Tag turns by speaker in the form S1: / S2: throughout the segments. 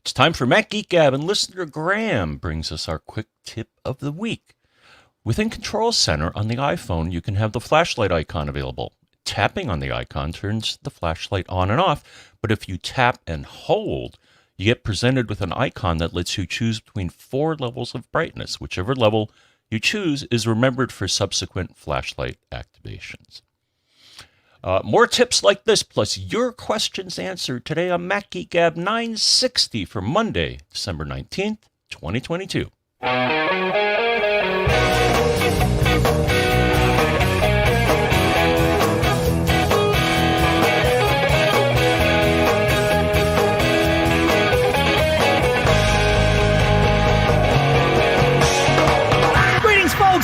S1: It's time for Mac Geek Gab, and listener Graham brings us our quick tip of the week. Within Control Center on the iPhone, you can have the flashlight icon available. Tapping on the icon turns the flashlight on and off, but if you tap and hold, you get presented with an icon that lets you choose between 4 levels of brightness. Whichever level you choose is remembered for subsequent flashlight activations. More tips like this, plus your questions answered today on Mac Geek Gab 960 for Monday, December 19th, 2022.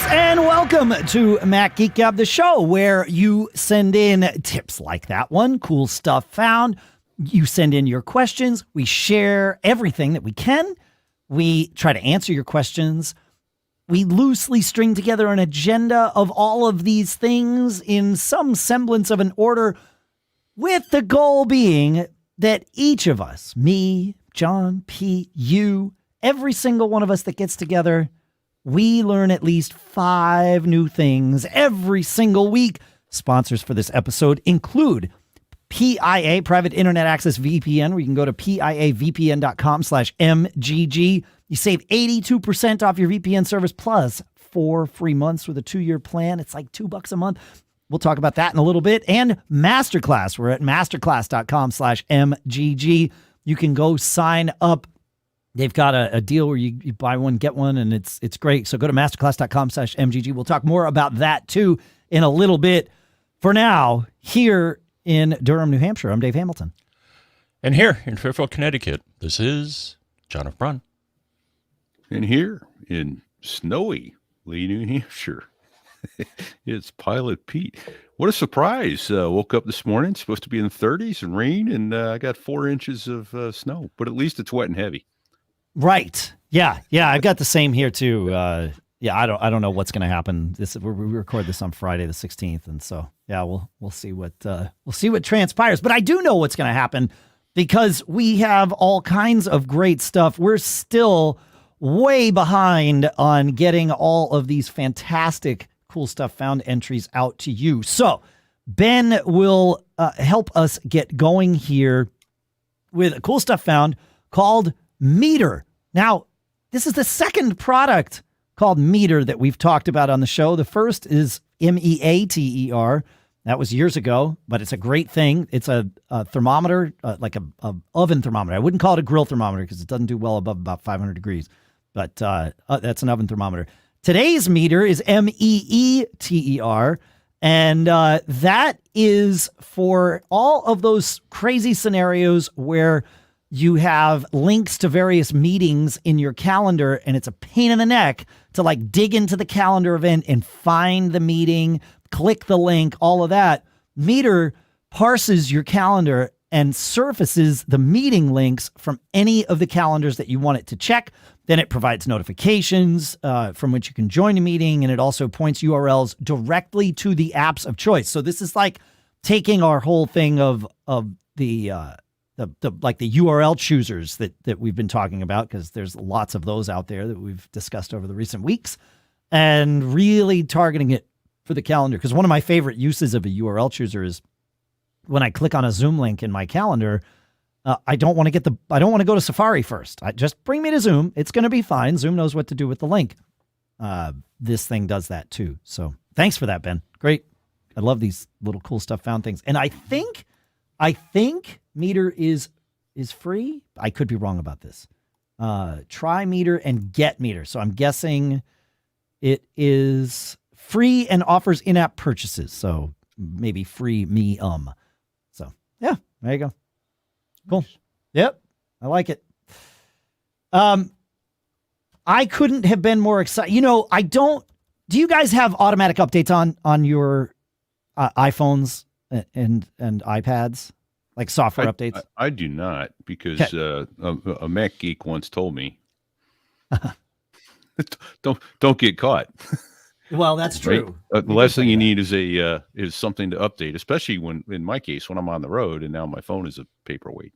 S2: And welcome to Mac Geek Gab, the show where you send in tips like that one, cool stuff found. You send in your questions. We share everything that we can. We try to answer your questions. We loosely string together an agenda of all of these things in some semblance of an order, with the goal being that each of us, me, John, Pete, you, every single one of us that gets together, we learn at least 5 new things every single week. Sponsors for this episode include PIA, Private Internet Access VPN, where you can go to piavpn.com/MGG. You save 82% off your VPN service plus 4 free months with a 2-year plan. It's like $2 a month. We'll talk about that in a little bit. And MasterClass, we're at masterclass.com/MGG. You can go sign up. They've got a deal where you buy one, get one, and it's great. So go to masterclass.com/MGG. We'll talk more about that, too, in a little bit. For now, here in Durham, New Hampshire, I'm Dave Hamilton.
S1: And here in Fairfield, Connecticut, this is John F. Brunn.
S3: And here in snowy Lee, New Hampshire, it's Pilot Pete. What a surprise. Woke up this morning, supposed to be in the 30s and rain, and I got 4 inches of snow. But at least it's wet and heavy.
S2: Right. Yeah. I've got the same here too. I don't know what's going to happen. We record this on Friday the 16th, and so we'll see what transpires. But I do know what's going to happen because we have all kinds of great stuff. We're still way behind on getting all of these fantastic cool stuff found entries out to you. So Ben will help us get going here with a cool stuff found called Meter. Now, this is the second product called Meter that we've talked about on the show. The first is MEATER. That was years ago, but it's a great thing. It's a thermometer, like a oven thermometer. I wouldn't call it a grill thermometer because it doesn't do well above about 500 degrees, but that's an oven thermometer. Today's Meter is MEETER, and that is for all of those crazy scenarios where you have links to various meetings in your calendar, and it's a pain in the neck to like dig into the calendar event and find the meeting, click the link, all of that. Meter parses your calendar and surfaces the meeting links from any of the calendars that you want it to check. Then it provides notifications from which you can join a meeting, and it also points URLs directly to the apps of choice. So this is like taking our whole thing of the URL choosers that we've been talking about, because there's lots of those out there that we've discussed over the recent weeks, and really targeting it for the calendar. Because one of my favorite uses of a URL chooser is when I click on a Zoom link in my calendar, I don't want to go to Safari first. Just bring me to Zoom. It's going to be fine. Zoom knows what to do with the link. This thing does that too. So thanks for that, Ben. Great. I love these little cool stuff found things. And I think Meter is free. I could be wrong about this. Try Meter and get Meter. So I'm guessing it is free and offers in-app purchases. So maybe free me. So yeah, there you go. Cool. Yep. I like it. I couldn't have been more excited. Do you guys have automatic updates on your iPhones and iPads? Like software updates?
S3: I do not, because a Mac geek once told me, don't get caught.
S2: Well, that's true.
S3: Right? The last thing you need is something to update, especially when, in my case, when I'm on the road and now my phone is a paperweight.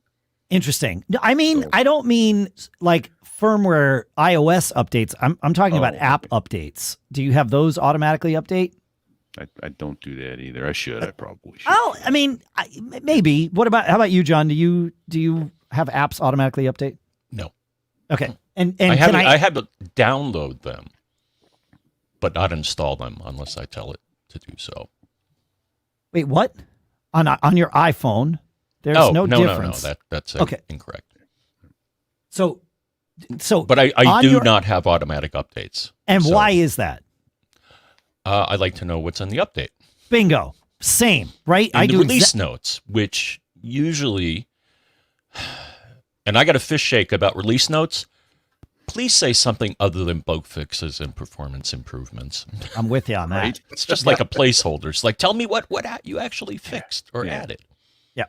S2: Interesting. I mean, I don't mean like firmware iOS updates. I'm talking about app updates. Do you have those automatically update?
S3: I don't do that either. I should. I probably should.
S2: Oh, I mean, maybe. How about you, John? Do you have apps automatically update?
S1: No.
S2: Okay. And
S1: I have to download them, but not install them unless I tell it to do so.
S2: Wait, what? On your iPhone, there's no difference.
S1: No. That's
S2: okay.
S1: Incorrect.
S2: So,
S1: but I do not have automatic updates.
S2: And why is that?
S1: I'd like to know what's in the update.
S2: Bingo. Same, right?
S1: I do release notes, which usually, and I got a fish shake about release notes. Please say something other than bug fixes and performance improvements.
S2: I'm with you on that.
S1: Right? It's just like a placeholder. It's like, tell me what you actually fixed or added.
S2: Yeah.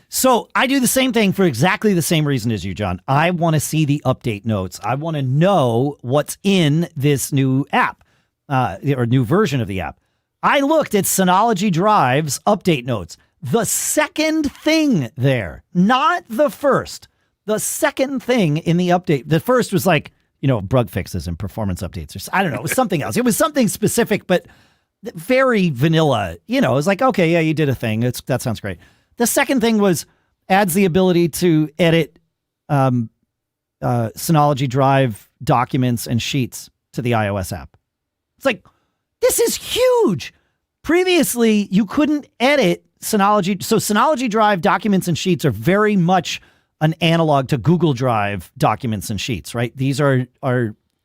S2: So I do the same thing for exactly the same reason as you, John. I want to see the update notes. I want to know what's in this new app. Or new version of the app. I looked at Synology Drive's update notes. The second thing there, not the first. The second thing in the update. The first was like, bug fixes and performance updates. Or I don't know. It was something else. It was something specific, but very vanilla. It was like, okay, yeah, you did a thing. That sounds great. The second thing was adds the ability to edit Synology Drive documents and sheets to the iOS app. It's like, this is huge. Previously, you couldn't edit Synology. So Synology Drive documents and sheets are very much an analog to Google Drive documents and sheets, right? These are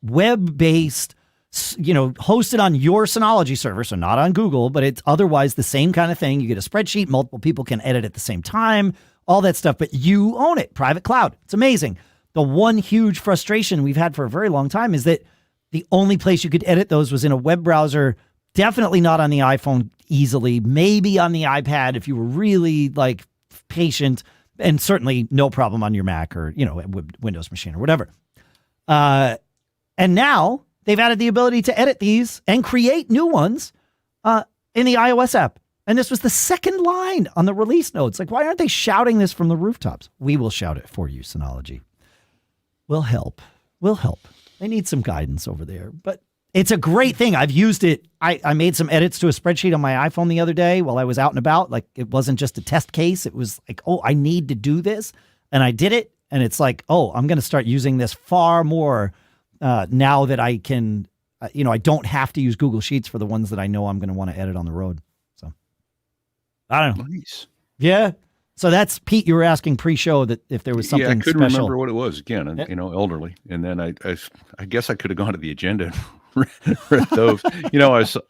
S2: web-based, hosted on your Synology server, so not on Google, but it's otherwise the same kind of thing. You get a spreadsheet, multiple people can edit at the same time, all that stuff, but you own it, private cloud. It's amazing. The one huge frustration we've had for a very long time is that the only place you could edit those was in a web browser, definitely not on the iPhone easily, maybe on the iPad if you were really patient, and certainly no problem on your Mac or, Windows machine or whatever. And now they've added the ability to edit these and create new ones in the iOS app. And this was the second line on the release notes. Like, why aren't they shouting this from the rooftops? We will shout it for you, Synology. We'll help. They need some guidance over there, but it's a great thing. I've used it. I made some edits to a spreadsheet on my iPhone the other day while I was out and about. Like, it wasn't just a test case. It was like, oh, I need to do this. And I did it. And it's like, oh, I'm going to start using this far more now that I can, I don't have to use Google Sheets for the ones that I know I'm going to want to edit on the road. So I don't know.
S3: Nice.
S2: Yeah. So that's, Pete, you were asking pre-show that if there was something special.
S3: I couldn't remember what it was again, elderly. And then I guess I could have gone to the agenda and read those.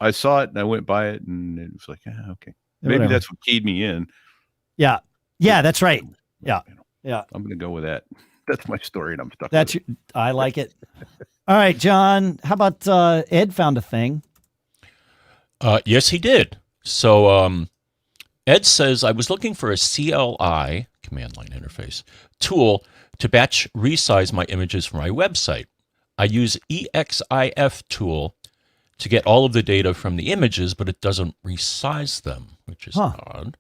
S3: I saw it and I went by it and it was like, okay. Maybe that's what keyed me in.
S2: Yeah. Yeah, that's right. Yeah. Yeah.
S3: I'm going to go with that. That's my story and I'm stuck with it.
S2: I like it. All right, John, how about Ed found a thing?
S1: Yes, he did. So, Ed says, I was looking for a CLI, command line interface, tool to batch resize my images for my website. I use EXIF tool to get all of the data from the images, but it doesn't resize them, which is odd.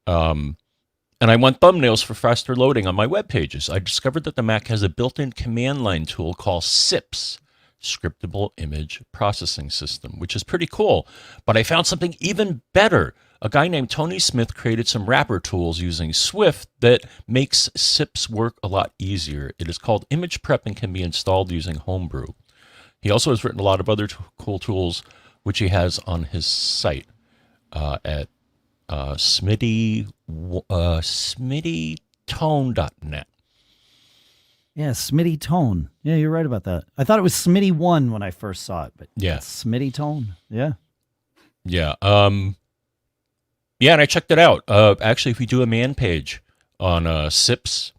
S1: And I want thumbnails for faster loading on my web pages. I discovered that the Mac has a built-in command line tool called SIPS, Scriptable Image Processing System, which is pretty cool. But I found something even better. A guy named Tony Smith created some wrapper tools using Swift that makes SIPs work a lot easier. It is called Imageprep and can be installed using Homebrew. He also has written a lot of other cool tools, which he has on his site at smittytone.net.
S2: Yeah, Smitty Tone. Yeah, you're right about that. I thought it was Smitty 1 when I first saw it, but
S1: yeah,
S2: Smitty Tone. Yeah.
S1: Yeah. Yeah, and I checked it out. Actually, if we do a man page on SIPs,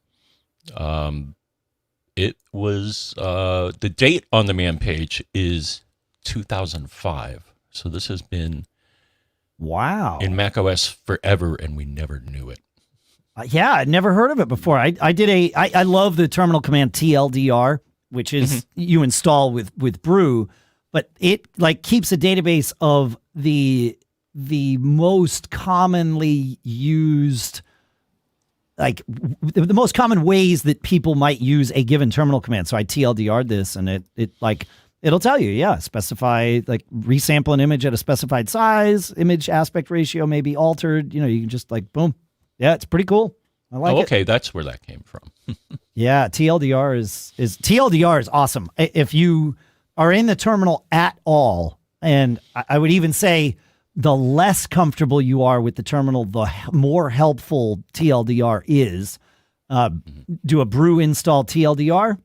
S1: it was the date on the man page is 2005. So this has been in macOS forever, and we never knew it.
S2: Yeah, I'd never heard of it before. I love the terminal command tldr, which is you install with brew, but it keeps a database of the most commonly used the most common ways that people might use a given terminal command. So I TLDR'd this, and it'll tell you, specify, like, resample an image at a specified size, image aspect ratio may be altered. You can just boom. Yeah, it's pretty cool. I like it.
S1: Okay, that's where that came from.
S2: Yeah, TLDR is awesome. If you are in the terminal at all, and I would even say the less comfortable you are with the terminal, the more helpful TLDR is. Do a brew install TLDR,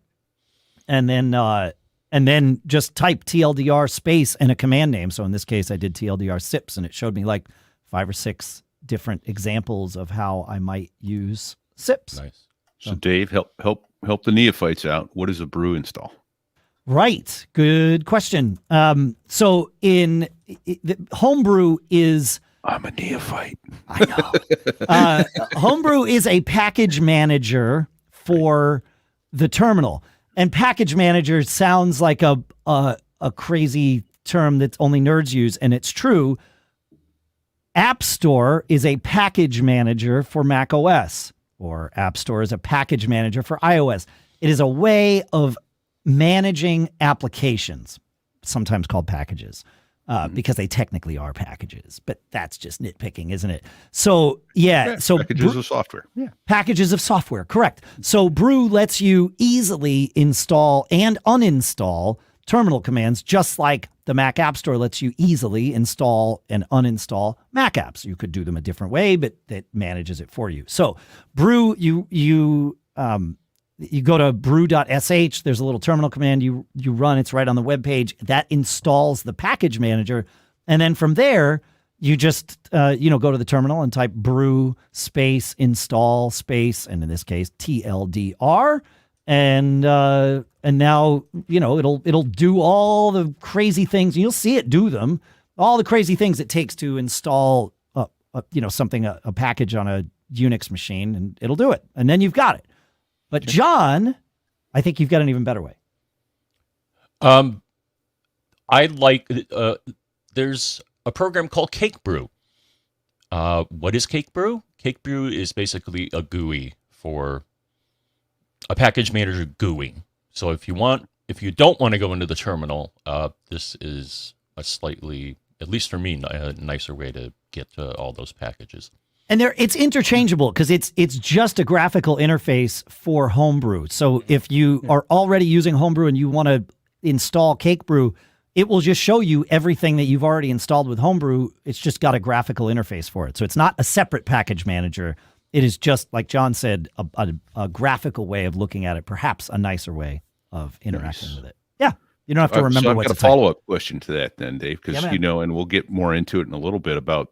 S2: and then just type TLDR space and a command name. So in this case, I did TLDR SIPs, and it showed me 5 or 6 different examples of how I might use SIPs.
S3: Nice. So Dave, help the neophytes out. What is a brew install?
S2: Right. Good question. So in Homebrew is...
S3: I'm a neophyte.
S2: I know. Homebrew is a package manager for the terminal. And package manager sounds like a crazy term that only nerds use, and it's true. App Store is a package manager for Mac OS, or App Store is a package manager for iOS. It is a way of managing applications, sometimes called packages, because they technically are packages, but that's just nitpicking, isn't it? So, so
S3: packages of software. Yeah.
S2: Packages of software, correct. So Brew lets you easily install and uninstall terminal commands, just like the Mac App Store lets you easily install and uninstall Mac apps. You could do them a different way, but it manages it for you. So Brew, you go to brew.sh. There's a little terminal command you run. It's right on the web page. That installs the package manager. And then from there, you just go to the terminal and type brew space install space, and in this case TLDR. And now, it'll do all the crazy things. You'll see it do them. All the crazy things it takes to install a package on a Unix machine, and it'll do it. And then you've got it. But John, I think you've got an even better way.
S1: I like, there's a program called Cakebrew. What is Cakebrew? Cakebrew is basically a GUI for a package manager GUI. So if you don't want to go into the terminal, this is a slightly, at least for me, a nicer way to get to all those packages.
S2: And it's interchangeable because it's just a graphical interface for Homebrew. So if you are already using Homebrew and you want to install Cakebrew, it will just show you everything that you've already installed with Homebrew. It's just got a graphical interface for it. So it's not a separate package manager. It is just, like John said, a graphical way of looking at it, perhaps a nicer way of interacting with it. Yeah. You don't have to remember what to type.
S3: I've got a follow-up question to that then, Dave, because, and we'll get more into it in a little bit about,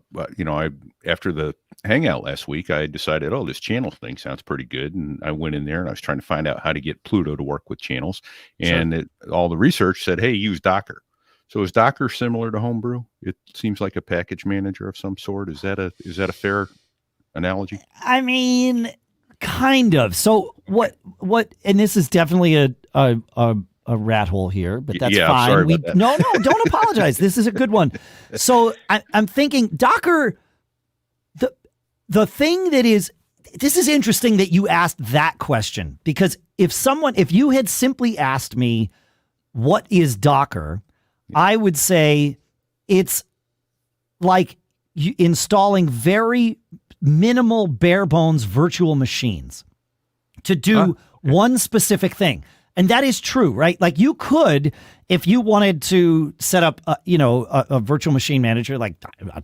S3: after the Hangout last week, I decided, this channel thing sounds pretty good. And I went in there and I was trying to find out how to get Pluto to work with channels. And all the research said, hey, use Docker. So is Docker similar to Homebrew? It seems like a package manager of some sort. Is that a fair analogy?
S2: I mean, kind of. So what, and this is definitely a rat hole here, but that's fine.
S3: Sorry about that.
S2: No, don't apologize. This is a good one. So I'm thinking Docker, the thing that is, this is interesting that you asked that question, because if you had simply asked me, what is Docker? I would say it's like installing very minimal bare bones virtual machines to do one specific thing. And that is true, right? Like you could, if you wanted to set up, a virtual machine manager like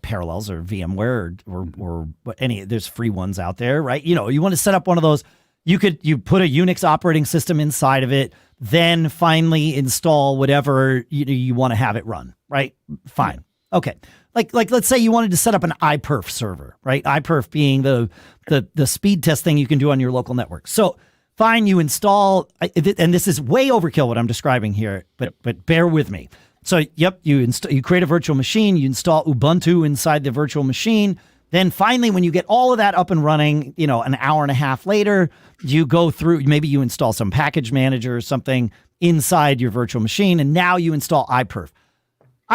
S2: Parallels or VMware or any, there's free ones out there, right? You want to set up one of those, you put a Unix operating system inside of it, then finally install whatever you want to have it run, right? Fine. Okay. Like let's say you wanted to set up an iPerf server, right? iPerf being the speed test thing you can do on your local network. So fine, you install, and this is way overkill what I'm describing here, but bear with me. So, you create a virtual machine, you install Ubuntu inside the virtual machine. Then finally, when you get all of that up and running, an hour and a half later, you go through, maybe you install some package manager or something inside your virtual machine, and now you install iPerf.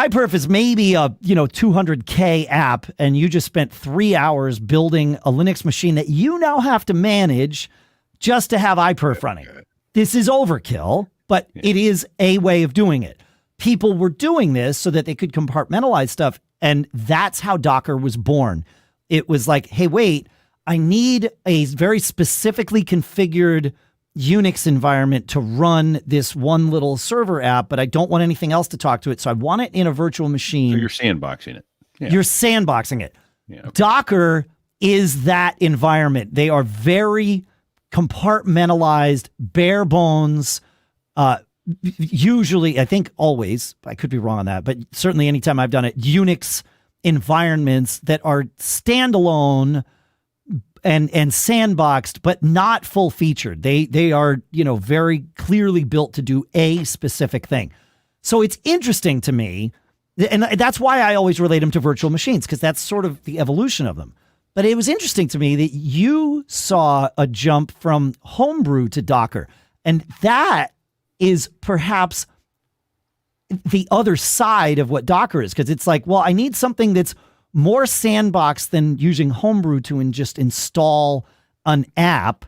S2: iPerf is maybe a 200K app, and you just spent 3 hours building a Linux machine that you now have to manage just to have iPerf running. This is overkill, but it is a way of doing it. People were doing this so that they could compartmentalize stuff, and that's how Docker was born. It was like, hey, wait, I need a very specifically configured Unix environment to run this one little server app, but I don't want anything else to talk to it. So I want it in a virtual machine.
S3: So you're sandboxing it. Yeah.
S2: You're sandboxing it.
S3: Yeah, okay.
S2: Docker is that environment. They are very compartmentalized, bare bones. Usually, I think always, I could be wrong on that, but certainly anytime I've done it, Unix environments that are standalone and sandboxed, but not full featured. They are, very clearly built to do a specific thing. So it's interesting to me, and that's why I always relate them to virtual machines, because that's sort of the evolution of them. But it was interesting to me that you saw a jump from Homebrew to Docker, and that is perhaps the other side of what Docker is, because it's like, well, I need something that's more sandbox than using Homebrew to just install an app,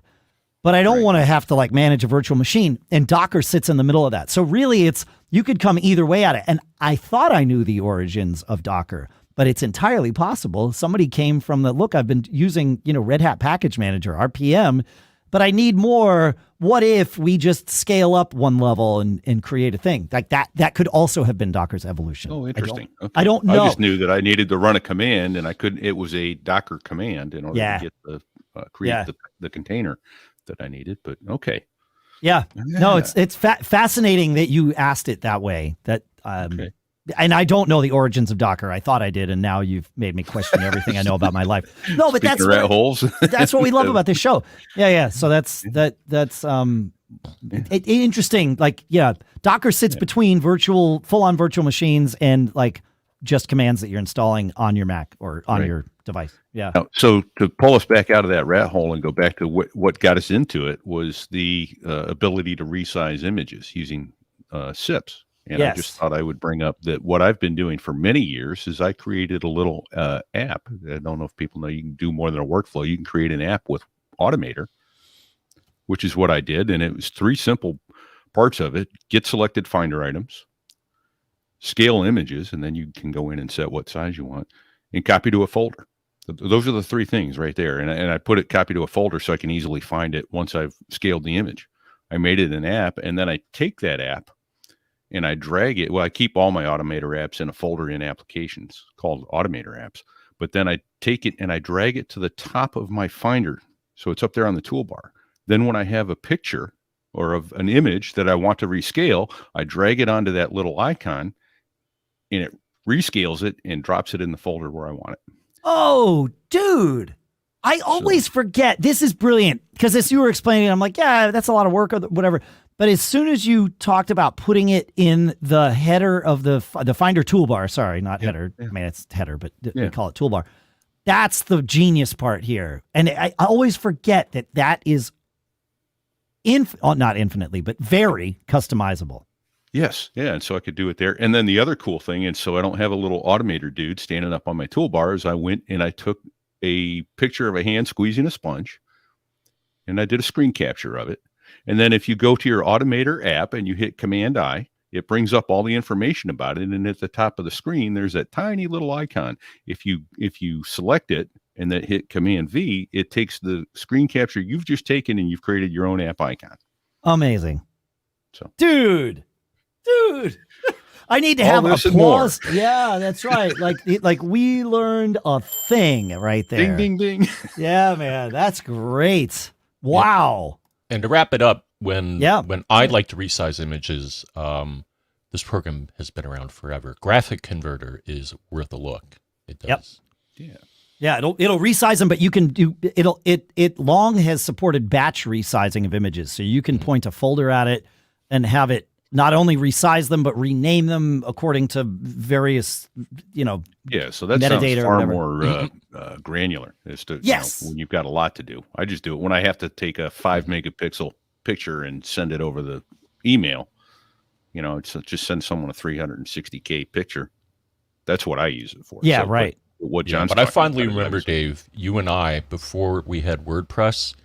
S2: but I don't want to have to like manage a virtual machine. And Docker sits in the middle of that. So really you could come either way at it. And I thought I knew the origins of Docker, but it's entirely possible somebody came from I've been using, Red Hat Package Manager, RPM, but I need more. What if we just scale up one level and create a thing like that? That could also have been Docker's evolution.
S3: Oh, interesting.
S2: I don't know.
S3: I just knew that I needed to run a command, and I couldn't. It was a Docker command in order to get the create the container that I needed. But okay.
S2: Yeah. No, it's fascinating that you asked it that way. That and I don't know the origins of Docker. I thought I did, and now you've made me question everything I know about my life. No, but that's
S3: rat holes.
S2: That's what we love about this show. Yeah. So that's interesting. Like, Docker sits between full-on virtual machines and like just commands that you're installing on your Mac or on your device. Yeah.
S3: Now, so to pull us back out of that rat hole and go back to what got us into it was the ability to resize images using SIPs. And I just thought I would bring up that what I've been doing for many years is I created a little app. I don't know if people know you can do more than a workflow. You can create an app with Automator, which is what I did. And it was 3 simple parts of it: get selected Finder items, scale images, and then you can go in and set what size you want, and copy to a folder. Those are the 3 things right there. And I put it copy to a folder so I can easily find it once I've scaled the image. I made it an app, and then I take that app and I drag it. Well, I keep all my Automator apps in a folder in applications called Automator apps. But then I take it and I drag it to the top of my Finder. So it's up there on the toolbar. Then when I have a picture or of an image that I want to rescale, I drag it onto that little icon and it rescales it and drops it in the folder where I want it.
S2: Oh, dude. I always forget. This is brilliant, because as you were explaining, I'm like, yeah, that's a lot of work or whatever. But as soon as you talked about putting it in the header of the Finder toolbar, sorry, not header. I mean, it's header, but we call it toolbar. That's the genius part here. And I always forget that is not infinitely, but very customizable.
S3: Yes. Yeah. And so I could do it there. And then the other cool thing, and so I don't have a little Automator dude standing up on my toolbar, is I went and I took a picture of a hand squeezing a sponge and I did a screen capture of it. And then if you go to your Automator app and you hit Command I, it brings up all the information about it. And at the top of the screen, there's that tiny little icon. If you select it and then hit Command V, it takes the screen capture you've just taken and you've created your own app icon.
S2: Amazing.
S3: So,
S2: dude, I need to have applause. Yeah, that's right. Like we learned a thing right there.
S3: Ding, ding, ding.
S2: Yeah, man, that's great. Wow.
S1: And to wrap it up, when I like to resize images, this program has been around forever. Graphic Converter is worth a look. It does.
S3: Yep.
S2: Yeah, it'll resize them, but you can do it long has supported batch resizing of images. So you can point a folder at it and have it not only resize them, but rename them according to various,
S3: so that sounds far more granular as to when you've got a lot to do. I just do it when I have to take a 5 megapixel picture and send it over the email. It's just send someone a 360K picture. That's what I use it for.
S2: Yeah, right.
S3: What
S1: Yeah,
S3: John's
S1: but I
S3: talking
S1: fondly
S3: about is
S1: remember,
S3: obviously-
S1: Dave, you and I, before we had WordPress,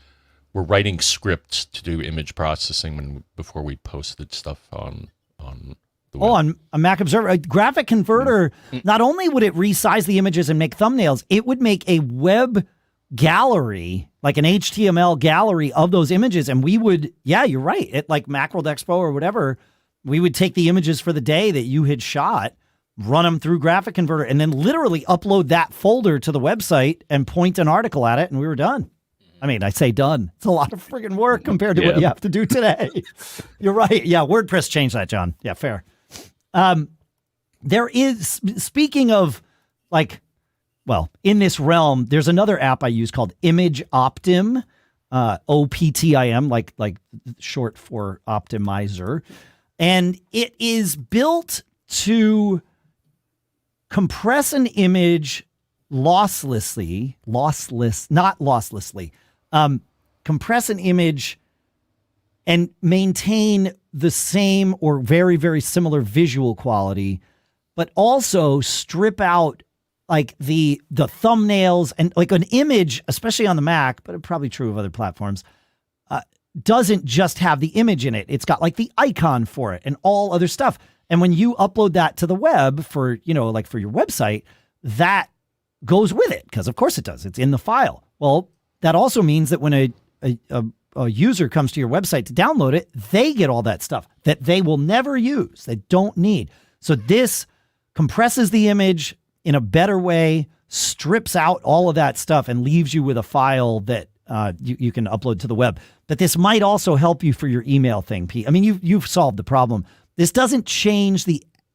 S1: were writing scripts to do image processing before we posted stuff on the web.
S2: On a Mac Observer, a graphic converter, not only would it resize the images and make thumbnails, it would make a web gallery, like an HTML gallery of those images. And we would, yeah, you're right. At like Macworld Expo or whatever, we would take the images for the day that you had shot, run them through graphic converter, and then literally upload that folder to the website and point an article at it, and we were done. I mean, I say done. It's a lot of friggin' work compared to what you have to do today. You're right. Yeah, WordPress changed that, John. Yeah, fair. There is, speaking of like, well, in this realm, there's another app I use called Image Optim, OPTIM, like short for optimizer. And it is built to compress an image compress an image and maintain the same or very, very similar visual quality, but also strip out like the thumbnails and like an image, especially on the Mac, but it's probably true of other platforms, doesn't just have the image in it. It's got like the icon for it and all other stuff. And when you upload that to the web for, like for your website, that goes with it because of course it does. It's in the file. Well, that also means that when a user comes to your website to download it, they get all that stuff that they will never use. They don't need. So this compresses the image in a better way, strips out all of that stuff and leaves you with a file that you can upload to the web. But this might also help you for your email thing, Pete. I mean, you've solved the problem. This doesn't change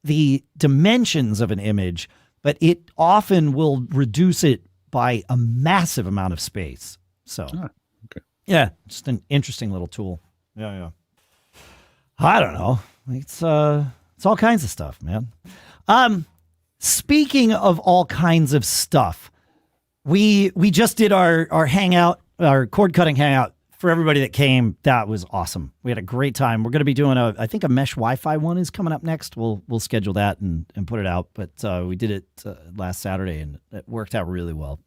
S2: the dimensions of an image, but it often will reduce it by a massive amount of space. So,
S3: okay.
S2: Yeah, just an interesting little tool. Yeah. I don't know. It's all kinds of stuff, man. Speaking of all kinds of stuff, we just did our hangout, our cord cutting hangout for everybody that came. That was awesome. We had a great time. We're going to be doing I think a mesh Wi-Fi one is coming up next. We'll schedule that and put it out. But we did it last Saturday and it worked out really well.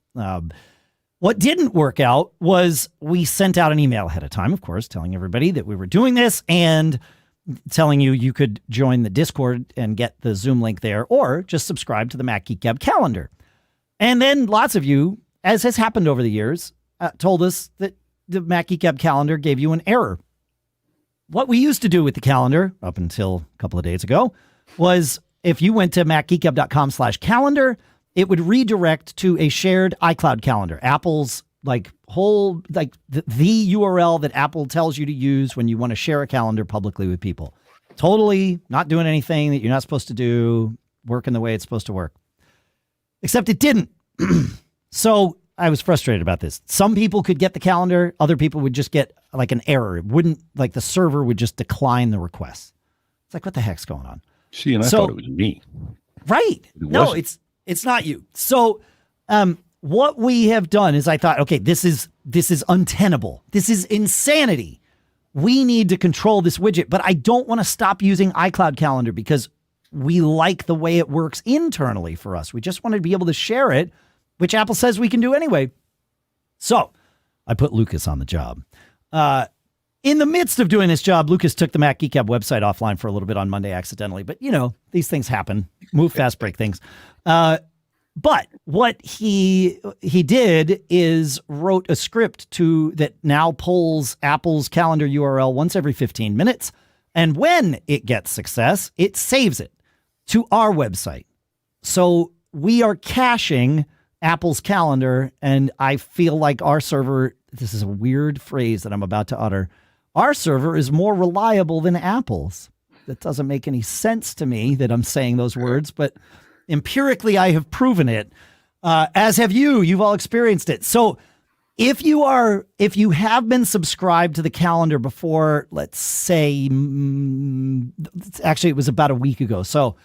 S2: What didn't work out was we sent out an email ahead of time, of course, telling everybody that we were doing this and telling you could join the Discord and get the Zoom link there or just subscribe to the Mac Geek Gab calendar. And then lots of you, as has happened over the years, told us that the Mac Geek Gab calendar gave you an error. What we used to do with the calendar up until a couple of days ago was if you went to macgeekgab.com/calendar, it would redirect to a shared iCloud calendar. Apple's the URL that Apple tells you to use when you want to share a calendar publicly with people. Totally not doing anything that you're not supposed to do, working the way it's supposed to work. Except it didn't. So I was frustrated about this. Some people could get the calendar. Other people would just get like an error. It wouldn't, like the server would just decline the request. It's like, what the heck's going on?
S3: See, and I thought it was me.
S2: Right. No, it's not you. So what we have done is I thought, okay, this is untenable. This is insanity. We need to control this widget, but I don't want to stop using iCloud Calendar because we like the way it works internally for us. We just want to be able to share it, which Apple says we can do anyway. So I put Lucas on the job. In the midst of doing this job, Lucas took the Mac Geek Gab website offline for a little bit on Monday accidentally, but these things happen. Move fast, break things. But what he did is wrote a script that now polls Apple's calendar URL once every 15 minutes. And when it gets success, it saves it to our website. So we are caching Apple's calendar. And I feel like our server, this is a weird phrase that I'm about to utter, our server is more reliable than Apple's. That doesn't make any sense to me that I'm saying those words, but empirically, I have proven it, as have you. You've all experienced it. So if you have been subscribed to the calendar before, let's say, actually, it was about a week ago. So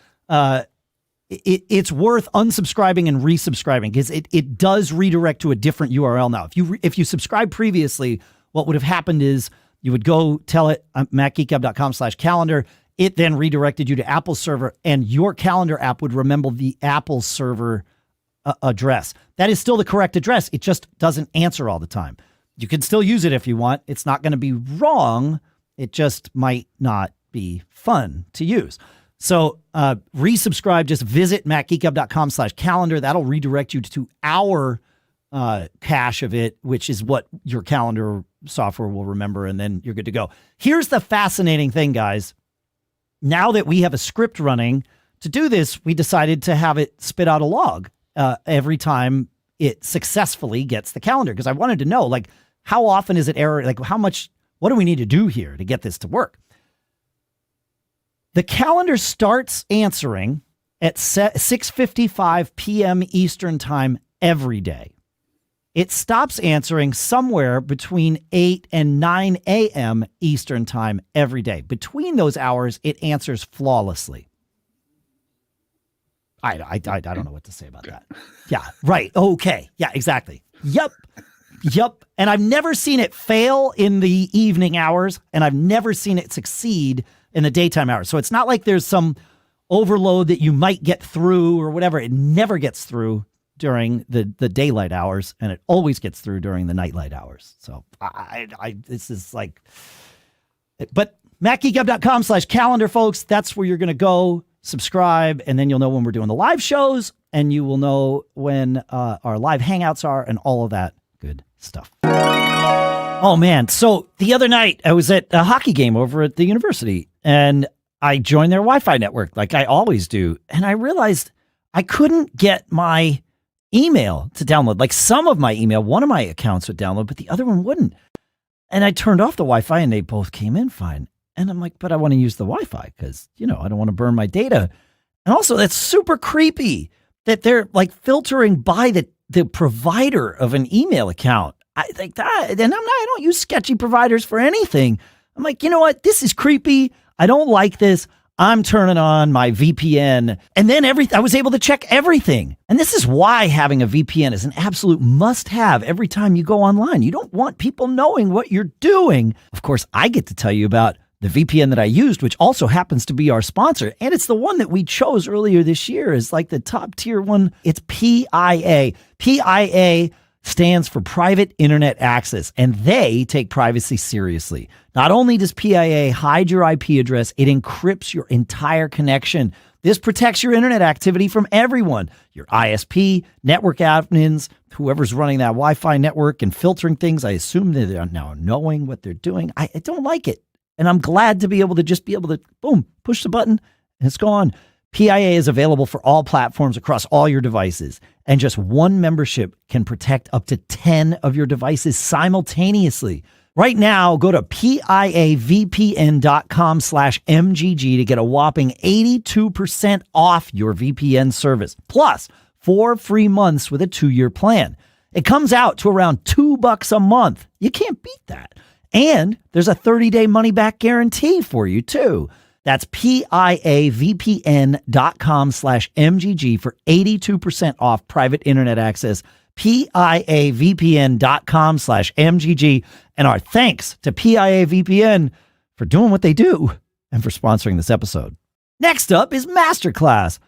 S2: it's worth unsubscribing and resubscribing because it does redirect to a different URL now. If you subscribed previously, what would have happened is you would go tell it, macgeekgab.com/calendar. it then redirected you to Apple server, and your calendar app would remember the Apple server address. That is still the correct address. It just doesn't answer all the time. You can still use it if you want. It's not going to be wrong. It just might not be fun to use. So resubscribe. Just visit macgeekgab.com/calendar. That'll redirect you to our cache of it, which is what your calendar software will remember, and then you're good to go. Here's the fascinating thing, guys. Now that we have a script running to do this, we decided to have it spit out a log every time it successfully gets the calendar, because I wanted to know, like, how often is it error? Like, how much, what do we need to do here to get this to work? The calendar starts answering at 6:55 p.m. Eastern time every day. It stops answering somewhere between 8 and 9 a.m. Eastern time every day. Between those hours, it answers flawlessly. I don't know what to say about that. Yeah, right. Okay. Yeah, exactly. Yep. And I've never seen it fail in the evening hours, and I've never seen it succeed in the daytime hours. So it's not like there's some overload that you might get through or whatever. It never gets through during the daylight hours, and it always gets through during the nightlight hours. So this is like, but macgeekgab.com/calendar, folks, that's where you're going to go subscribe, and then you'll know when we're doing the live shows, and you will know when our live hangouts are, and all of that good stuff. Oh man. So the other night I was at a hockey game over at the university, and I joined their Wi-Fi network like I always do. And I realized I couldn't get my email to download. Like, some of my email, one of my accounts would download, but the other one wouldn't. And I turned off the Wi-Fi and they both came in fine. And I'm like, but I want to use the Wi-Fi because, I don't want to burn my data. And also, that's super creepy that they're like filtering by the provider of an email account. I think that, and I don't use sketchy providers for anything. I'm like, you know what? This is creepy. I don't like this. I'm turning on my VPN. And then I was able to check everything. And this is why having a VPN is an absolute must-have every time you go online. You don't want people knowing what you're doing. Of course, I get to tell you about the VPN that I used, which also happens to be our sponsor. And it's the one that we chose earlier this year as like the top tier one. It's PIA. PIA stands for Private Internet Access, and they take privacy seriously. Not only does PIA hide your IP address, it encrypts your entire connection. This protects your internet activity from everyone, your ISP, network admins, whoever's running that Wi-Fi network and filtering things. I assume that they're now knowing what they're doing. I don't like it. And I'm glad to be able to boom, push the button and it's gone. PIA is available for all platforms across all your devices, and just one membership can protect up to 10 of your devices simultaneously. Right now, go to piavpn.com/MGG to get a whopping 82% off your VPN service, plus 4 free months with a 2-year plan. It comes out to around $2 a month. You can't beat that. And there's a 30-day money-back guarantee for you, too. That's piavpn.com/MGG for 82% off private internet access. piavpn.com/MGG. And our thanks to PIA VPN for doing what they do and for sponsoring this episode. Next up is MasterClass.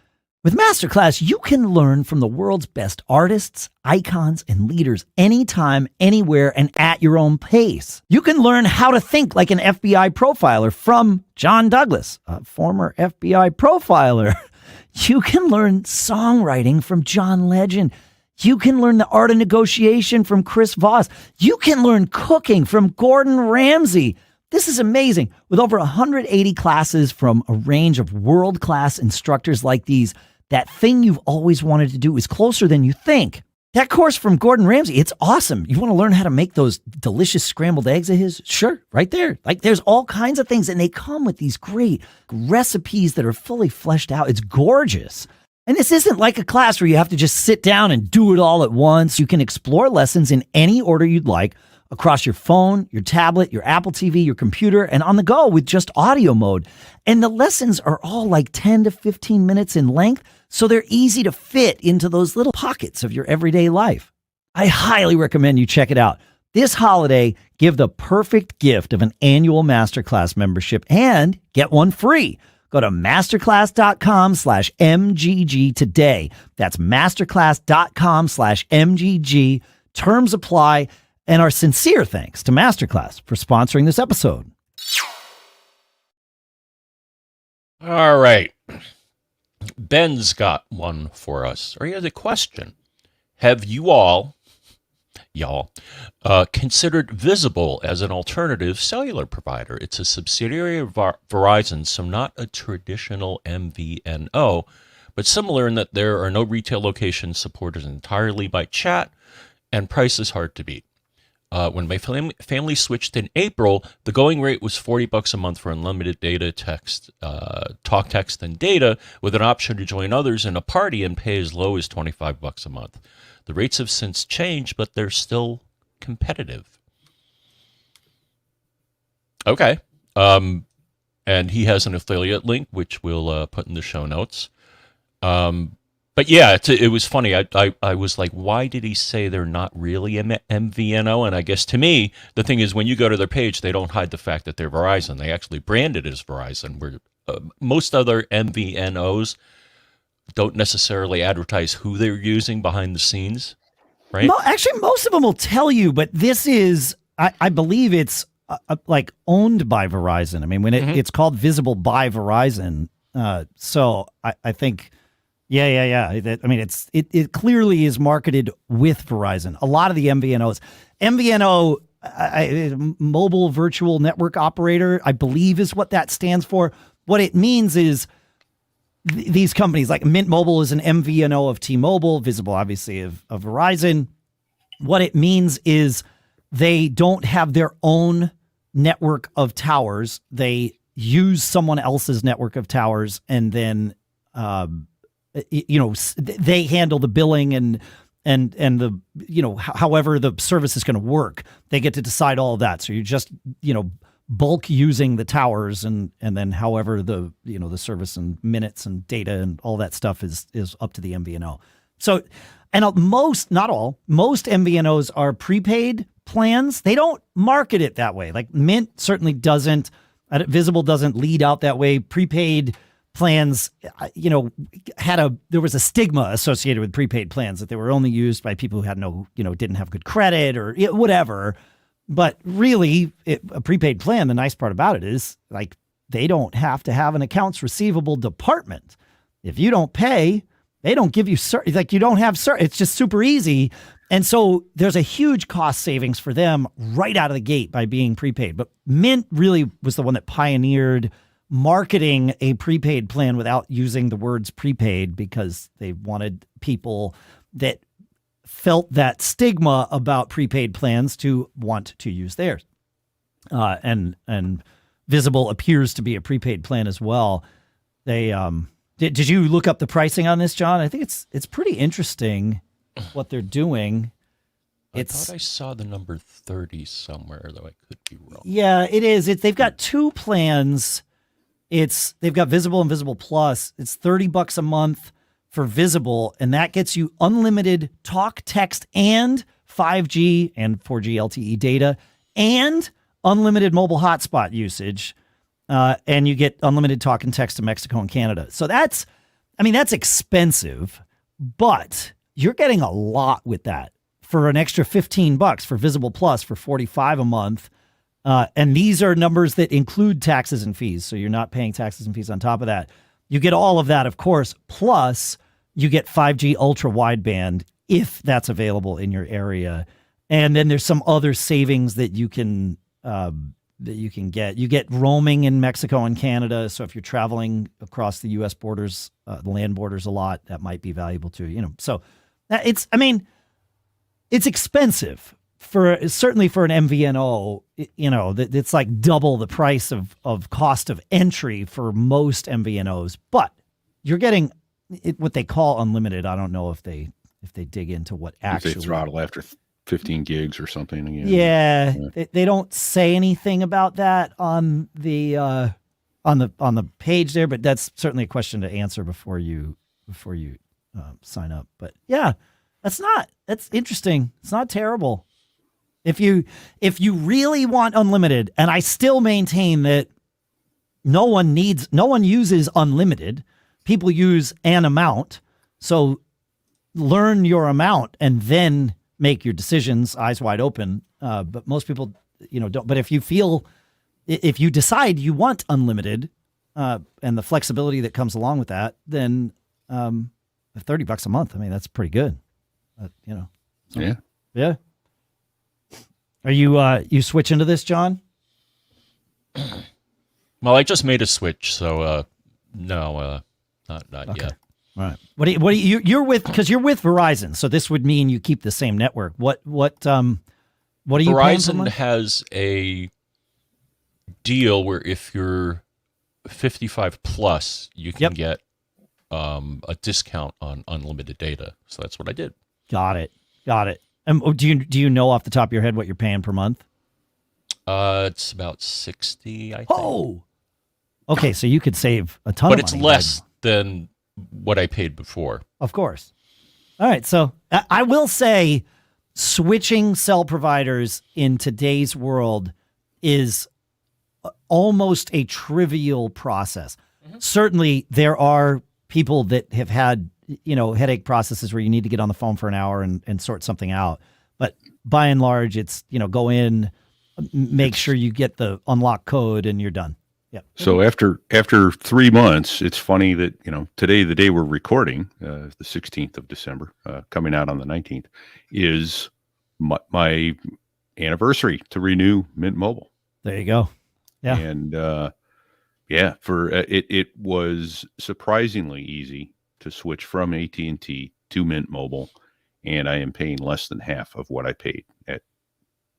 S2: With MasterClass, you can learn from the world's best artists, icons, and leaders anytime, anywhere, and at your own pace. You can learn how to think like an FBI profiler from John Douglas, a former FBI profiler. You can learn songwriting from John Legend. You can learn the art of negotiation from Chris Voss. You can learn cooking from Gordon Ramsay. This is amazing. With over 180 classes from a range of world-class instructors like these, that thing you've always wanted to do is closer than you think. That course from Gordon Ramsay, it's awesome. You want to learn how to make those delicious scrambled eggs of his? Sure, right there. Like, there's all kinds of things, and they come with these great recipes that are fully fleshed out. It's gorgeous. And this isn't like a class where you have to just sit down and do it all at once. You can explore lessons in any order you'd like across your phone, your tablet, your Apple TV, your computer, and on the go with just audio mode. And the lessons are all like 10 to 15 minutes in length, so they're easy to fit into those little pockets of your everyday life. I highly recommend you check it out. This holiday, Give the perfect gift of an annual MasterClass membership and get one free. Go to masterclass.com/MGG today. That's masterclass.com/MGG. Terms apply, and our sincere thanks to Masterclass for sponsoring this episode.
S1: All right. Ben's got one for us, or he has a question. Have y'all considered Visible as an alternative cellular provider? It's a subsidiary of Verizon, so not a traditional MVNO, but similar in that there are no retail locations supported entirely by chat, and price is hard to beat. When my family switched in April, the going rate was $40 a month for unlimited data, text, talk, text, and data, with an option to join others in a party and pay as low as $25 a month. The rates have since changed, but they're still competitive. Okay. And he has an affiliate link, which we'll put in the show notes. But yeah, it was funny. I was like, why did he say they're not really MVNO? And I guess to me, the thing is, when you go to their page, they don't hide the fact that they're Verizon. They actually brand it as Verizon, where most other MVNOs don't necessarily advertise who they're using behind the scenes, right?
S2: Actually, most of them will tell you, but this is, I believe it's like owned by Verizon. I mean, when it's called Visible by Verizon. So I think, yeah. I mean, it clearly is marketed with Verizon. A lot of the MVNO, mobile virtual network operator, I believe is what that stands for. What it means is these companies like Mint Mobile is an MVNO of T-Mobile, Visible obviously of Verizon. What it means is they don't have their own network of towers. They use someone else's network of towers, and then they handle the billing and the however the service is going to work. They get to decide all of that. So you're just bulk using the towers, and then however the service and minutes and data and all that stuff is up to the MVNO. So, and most MVNOs are prepaid plans. They don't market it that way. Like Mint certainly doesn't. Visible doesn't lead out that way. Prepaid plans, there was a stigma associated with prepaid plans that they were only used by people who had didn't have good credit or whatever. But really, a prepaid plan, the nice part about it is like they don't have to have an accounts receivable department. If you don't pay, they don't give you you don't have it's just super easy. And so there's a huge cost savings for them right out of the gate by being prepaid. But Mint really was the one that pioneered marketing a prepaid plan without using the words prepaid, because they wanted people that felt that stigma about prepaid plans to want to use theirs. And Visible appears to be a prepaid plan as well. They did you look up the pricing on this, John? I think it's pretty interesting what they're doing.
S1: I thought I saw the number 30 somewhere, though I could be wrong.
S2: Yeah, it is. They've got two plans. They've got Visible and Visible Plus. It's $30 a month for Visible, and that gets you unlimited talk, text, and 5G and 4G LTE data, and unlimited mobile hotspot usage. And you get unlimited talk and text to Mexico and Canada. So that's expensive, but you're getting a lot with that for an extra $15 for Visible Plus for $45 a month. And these are numbers that include taxes and fees. So you're not paying taxes and fees on top of that. You get all of that, of course, plus you get 5G ultra wideband if that's available in your area. And then there's some other savings that you can get. You get roaming in Mexico and Canada. So if you're traveling across the U.S. borders, the land borders a lot, that might be valuable too. So it's expensive certainly for an MVNO. It's like double the price of cost of entry for most MVNOs, but you're getting what they call unlimited. I don't know if they dig into what actually
S3: they throttle after 15 gigs or something again.
S2: Yeah. They don't say anything about that on the page there, but that's certainly a question to answer before you sign up. But yeah, that's interesting. It's not terrible. If you really want unlimited, and I still maintain that no one uses unlimited. People use an amount. So learn your amount and then make your decisions eyes wide open. But most people, don't. But if you decide you want unlimited, and the flexibility that comes along with that, then $30 a month. I mean, that's pretty good. So, yeah. Are you switching to this, John?
S1: Well, I just made a switch, so no, not
S2: Okay.
S1: yet.
S2: All right. What do you're with, because you're with Verizon, so this would mean you keep the same network. What are you paying for
S1: Verizon
S2: month?
S1: has a deal where if you're 55 plus, you can get a discount on unlimited data. So that's what I did.
S2: Got it. Do you know off the top of your head what you're paying per month?
S1: It's about 60, I think.
S2: Oh, okay. So you could save a ton,
S1: but
S2: of
S1: it's
S2: money.
S1: less than what I paid before.
S2: Of course. All right. So I will say, switching cell providers in today's world is almost a trivial process. Mm-hmm. Certainly, there are people that have had headache processes where you need to get on the phone for an hour and sort something out. But by and large, it's go in, make sure you get the unlock code, and you're done. Yeah.
S3: So after 3 months, it's funny that today, the day we're recording, the 16th of December, coming out on the 19th, is my anniversary to renew Mint Mobile.
S2: There you go. Yeah.
S3: And it was surprisingly easy to switch from AT&T to Mint Mobile, and I am paying less than half of what I paid at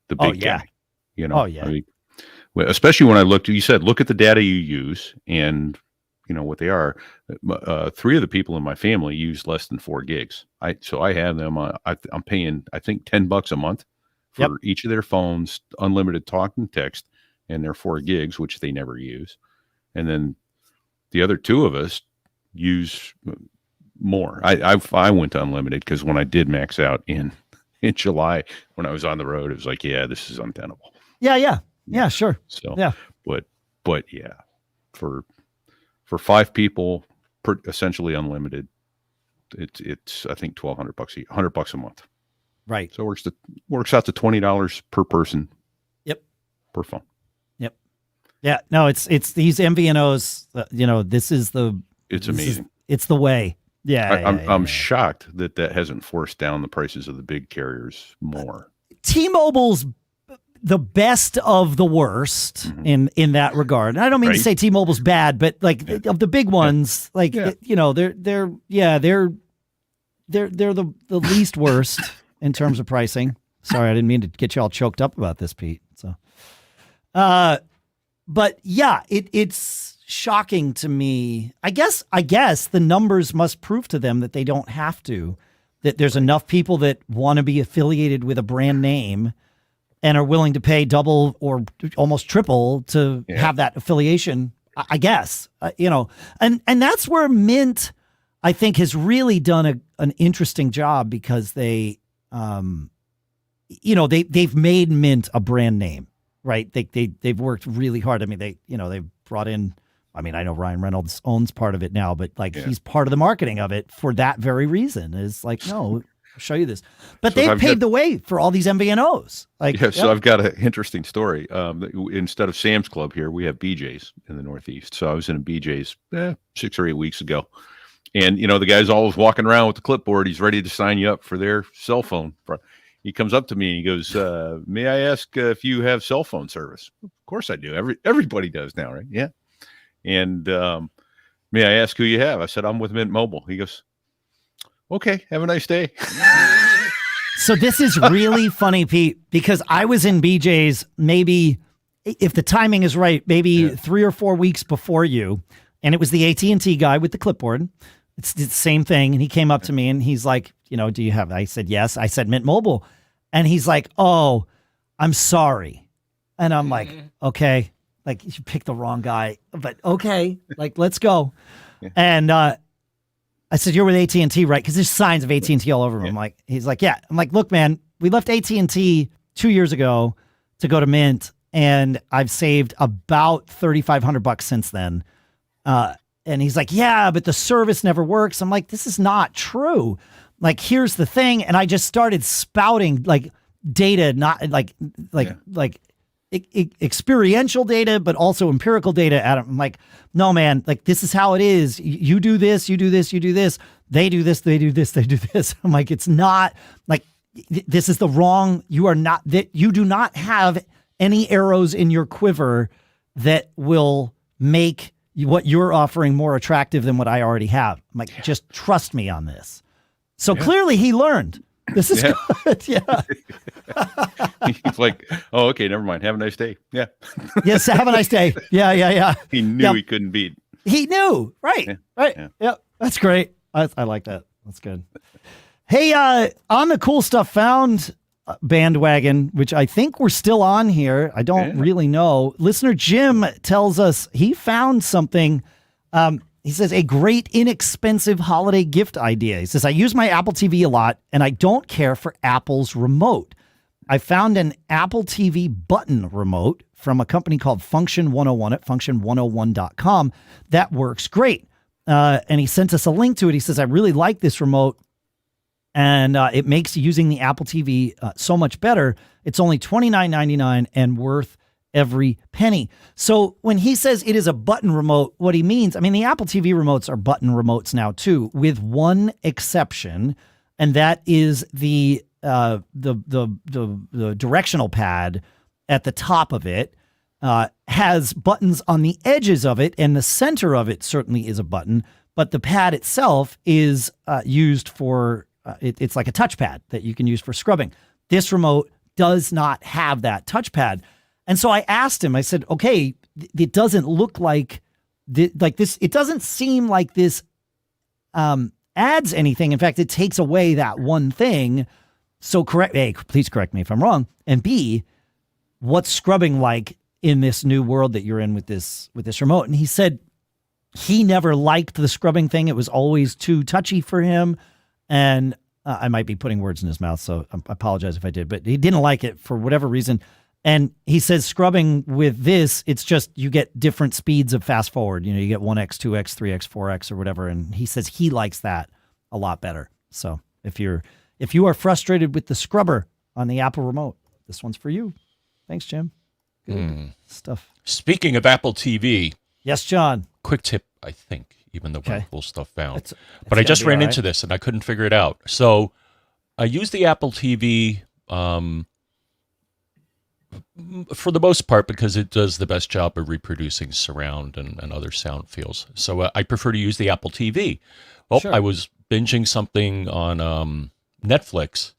S3: the big guy.
S2: Oh yeah.
S3: I mean, especially when I looked, you said, look at the data you use and what they are. 3 of the people in my family use less than 4 gigs. So I have them, I'm paying, I think $10 a month for each of their phones, unlimited talk and text, and their 4 gigs, which they never use. And then the other 2 of us use more. I went to unlimited because when I did max out in July, when I was on the road, it was like, this is untenable.
S2: Yeah, sure.
S3: So,
S2: yeah,
S3: but yeah, for 5 people, essentially unlimited, it's I think $1,200 $100 a month.
S2: Right.
S3: So it works out to $20 per person.
S2: Yep.
S3: Per phone.
S2: Yep. Yeah. No, it's these MVNOs. It's
S3: amazing.
S2: It's the way. Yeah.
S3: I'm shocked that hasn't forced down the prices of the big carriers more.
S2: T-Mobile's the best of the worst in that regard. And I don't mean to say T-Mobile's bad, but of the big ones, they're the least worst in terms of pricing. Sorry, I didn't mean to get you all choked up about this, Pete. So, but yeah, it's shocking to me. I guess the numbers must prove to them that they don't have to, that there's enough people that want to be affiliated with a brand name and are willing to pay double or almost triple to have that affiliation, I guess, and that's where Mint, I think, has really done an interesting job, because they, they've made Mint a brand name, right? They've worked really hard. I mean, they've brought in, I know Ryan Reynolds owns part of it now, but he's part of the marketing of it for that very reason, is no, I'll show you this. But they've paved the way for all these MVNOs.
S3: So I've got an interesting story. Instead of Sam's Club here, we have BJ's in the Northeast. So I was in a BJ's 6 or 8 weeks ago. And, the guy's always walking around with the clipboard. He's ready to sign you up for their cell phone. He comes up to me and he goes, may I ask if you have cell phone service? Of course I do. Everybody does now, right? Yeah. And may I ask who you have? I said, I'm with Mint Mobile. He goes, okay, have a nice day.
S2: So this is really funny, Pete, because I was in BJ's maybe, if the timing is right, maybe 3 or 4 weeks before you, and it was the AT&T guy with the clipboard. It's the same thing. And he came up to me and he's like, do you have, I said, yes. I said, Mint Mobile. And he's like, oh, I'm sorry. And I'm like, okay, you picked the wrong guy, but okay, let's go. Yeah. And, I said, you're with AT&T, right? Because there's signs of AT&T all over him. He's like, yeah. I'm like, look, man, we left AT&T 2 years ago to go to Mint, and I've saved about $3,500 since then. And he's like, yeah, but the service never works. I'm like, this is not true. Like, here's the thing. And I just started spouting like data, not like experiential data, but also empirical data at him. I'm like, no, man, like, this is how it is. You do this, you do this, you do this. They do this, they do this, they do this. I'm like, it's not like, this is the wrong, you do not have any arrows in your quiver that will make what you're offering more attractive than what I already have. I'm like, just trust me on this. So clearly he learned. This is good. Yeah.
S3: He's like, oh, okay, never mind. Have a nice day. Yeah.
S2: Yes, have a nice day. Yeah.
S3: He knew he couldn't beat.
S2: He knew. Right.
S3: Yeah.
S2: Right. Yeah. That's great. I like that. That's good. Hey, on the cool stuff found bandwagon, which I think we're still on here. I don't really know. Listener Jim tells us he found something. He says, a great inexpensive holiday gift idea. He says, I use my Apple TV a lot and I don't care for Apple's remote. I found an Apple TV button remote from a company called Function 101 at function101.com that works great. And he sent us a link to it. He says, I really like this remote. And it makes using the Apple TV so much better. It's only $29.99 and worth every penny. So when he says it is a button remote, what he means, I mean, the Apple TV remotes are button remotes now too, with one exception, and that is the directional pad at the top of it has buttons on the edges of it, and the center of it certainly is a button, but the pad itself is used for it's like a touchpad that you can use for scrubbing. This remote does not have that touchpad. And so I asked him, I said, okay, it doesn't look like this. It doesn't seem like this adds anything. In fact, it takes away that one thing. So please correct me if I'm wrong. And B, what's scrubbing like in this new world that you're in with this remote? And he said he never liked the scrubbing thing. It was always too touchy for him. And I might be putting words in his mouth, so I apologize if I did, but he didn't like it for whatever reason. And he says scrubbing with this, it's just you get different speeds of fast forward. You know, you get 1x, 2x, 3x, 4x, or whatever. And he says he likes that a lot better. So if you are frustrated with the scrubber on the Apple remote, this one's for you. Thanks, Jim. Good stuff.
S1: Speaking of Apple TV.
S2: Yes, John.
S1: Quick tip, I think. Even though cool stuff found.
S2: It's
S1: but I just ran into this and I couldn't figure it out. So I use the Apple TV for the most part because it does the best job of reproducing surround and other sound fields. So I prefer to use the Apple TV. Well, sure. I was binging something on Netflix,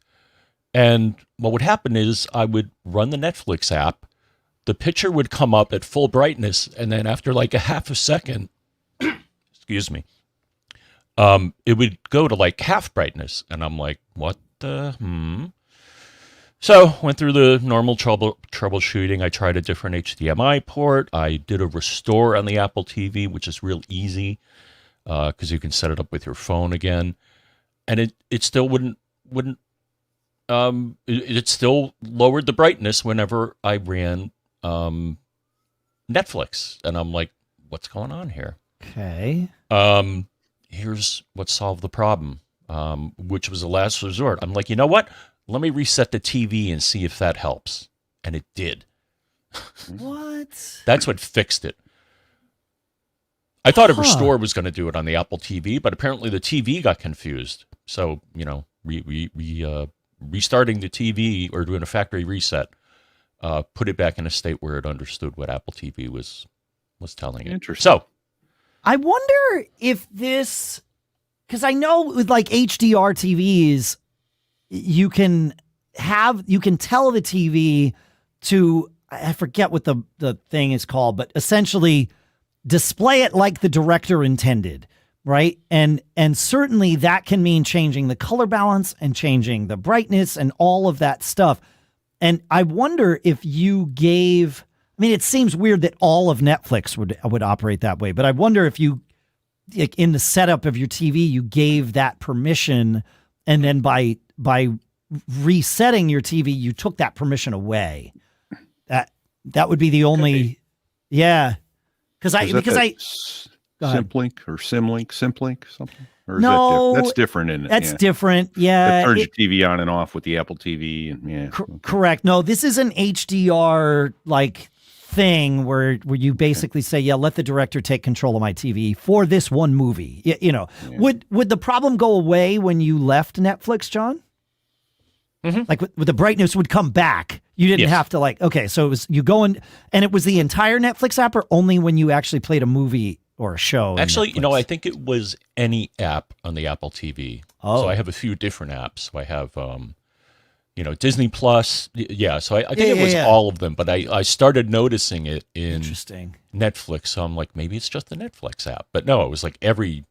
S1: and what would happen is I would run the Netflix app, the picture would come up at full brightness, and then after like a half a second, excuse me, it would go to like half brightness. And I'm like, what the? So went through the normal troubleshooting. I tried a different HDMI port. I did a restore on the Apple TV, which is real easy because you can set it up with your phone again. And it still wouldn't it still lowered the brightness whenever I ran Netflix. And I'm like, what's going on here?
S2: Okay.
S1: Here's what solved the problem, which was the last resort. I'm like, you know what? Let me reset the TV and see if that helps. And it did.
S2: What?
S1: That's what fixed it. I thought a restore was going to do it on the Apple TV, but apparently the TV got confused. So, you know, restarting the TV or doing a factory reset, put it back in a state where it understood what Apple TV was telling it.
S3: Interesting.
S1: So,
S2: I wonder if this, because I know with like HDR TVs, you can tell the TV to, I forget what the thing is called, but essentially display it like the director intended, right? And certainly that can mean changing the color balance and changing the brightness and all of that stuff. And I wonder if you gave, I mean, it seems weird that all of Netflix would operate that way, but I wonder if you, in the setup of your TV, you gave that permission, and then by resetting your TV, you took that permission away. That would be the only, yeah. Because I
S3: Simplink or Simlink something, or is
S2: no,
S3: that's different, isn't it?
S2: That's different. Yeah,
S3: it turns your TV on and off with the Apple TV, and
S2: correct. No, this is an HDR like thing where you basically say, yeah, let the director take control of my TV for this one movie. You know, would the problem go away when you left Netflix, John? Mm-hmm. Like with the brightness would come back. You didn't have to okay. So it was you go in, and it was the entire Netflix app, or only when you actually played a movie or a show?
S1: Actually, I think it was any app on the Apple TV. Oh. So I have a few different apps. So I have, Disney Plus. Yeah. So I think it was all of them, but I started noticing it in Netflix. So I'm like, maybe it's just the Netflix app, but no, it was like every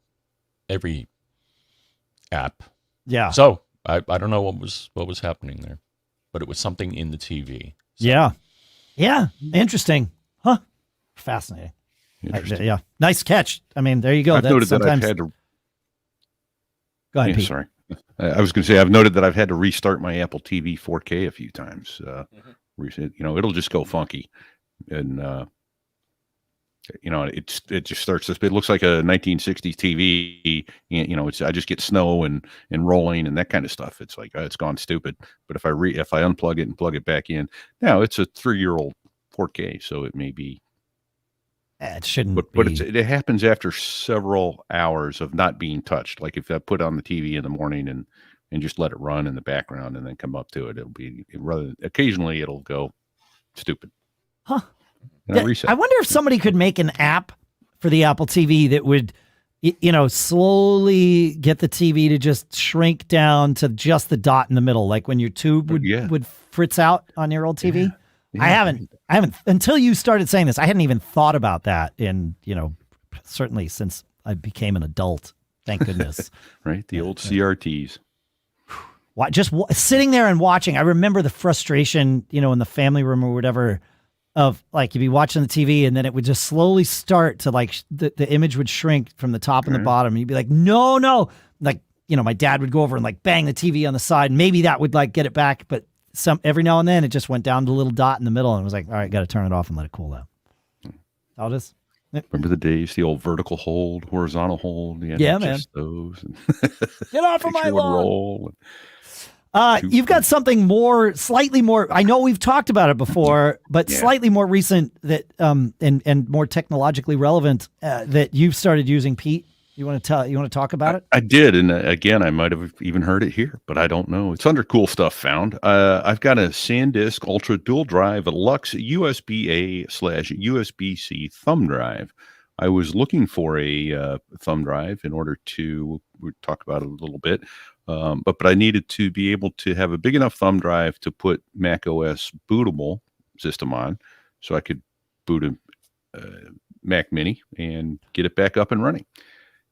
S1: app.
S2: Yeah.
S1: So I don't know what was happening there, but it was something in the TV. So.
S2: Yeah. Yeah. Interesting. Huh. Fascinating. Yeah. Nice catch. I mean, there you go.
S3: I've noted that I've had to.
S2: Go ahead, Pete.
S3: Sorry. I was going to say, I've noted that I've had to restart my Apple TV 4K a few times. It'll just go funky. And, it just starts to, it looks like a 1960s TV. And, I just get snow and rolling and that kind of stuff. It's like, it's gone stupid. But if I unplug it and plug it back in, now it's a 3-year-old 4K. So it may be.
S2: It shouldn't
S3: but it happens after several hours of not being touched. Like if I put on the TV in the morning and just let it run in the background and then come up to it, occasionally it'll go stupid.
S2: Huh. I wonder if somebody could make an app for the Apple TV that would, slowly get the TV to just shrink down to just the dot in the middle. Like when your tube would fritz out on your old TV. Yeah. I haven't until you started saying this. I hadn't even thought about that certainly since I became an adult. Thank goodness.
S3: Right. The old CRTs.
S2: Just sitting there and watching. I remember the frustration, in the family room or whatever of like, you'd be watching the TV and then it would just slowly start to the image would shrink from the top and the bottom. And you'd be like, no. Like, my dad would go over and bang the TV on the side. Maybe that would get it back. But every now and then it just went down to a little dot in the middle and it was like, all right, got to turn it off and let it cool down. How it is.
S3: Remember the days, the old vertical hold, horizontal hold?
S2: Yeah, man.
S3: Those.
S2: Get off of my lawn. You've got something slightly more, I know we've talked about it before, but slightly more recent that, and more technologically relevant, that you've started using, Pete. You want to talk about it?
S3: I did. And again, I might have even heard it here, but I don't know. It's under cool stuff found. I've got a SanDisk Ultra dual drive, a Luxe USB-A/USB-C thumb drive. I was looking for a thumb drive in order to, we'll talk about it a little bit. But I needed to be able to have a big enough thumb drive to put Mac OS bootable system on so I could boot a Mac Mini and get it back up and running.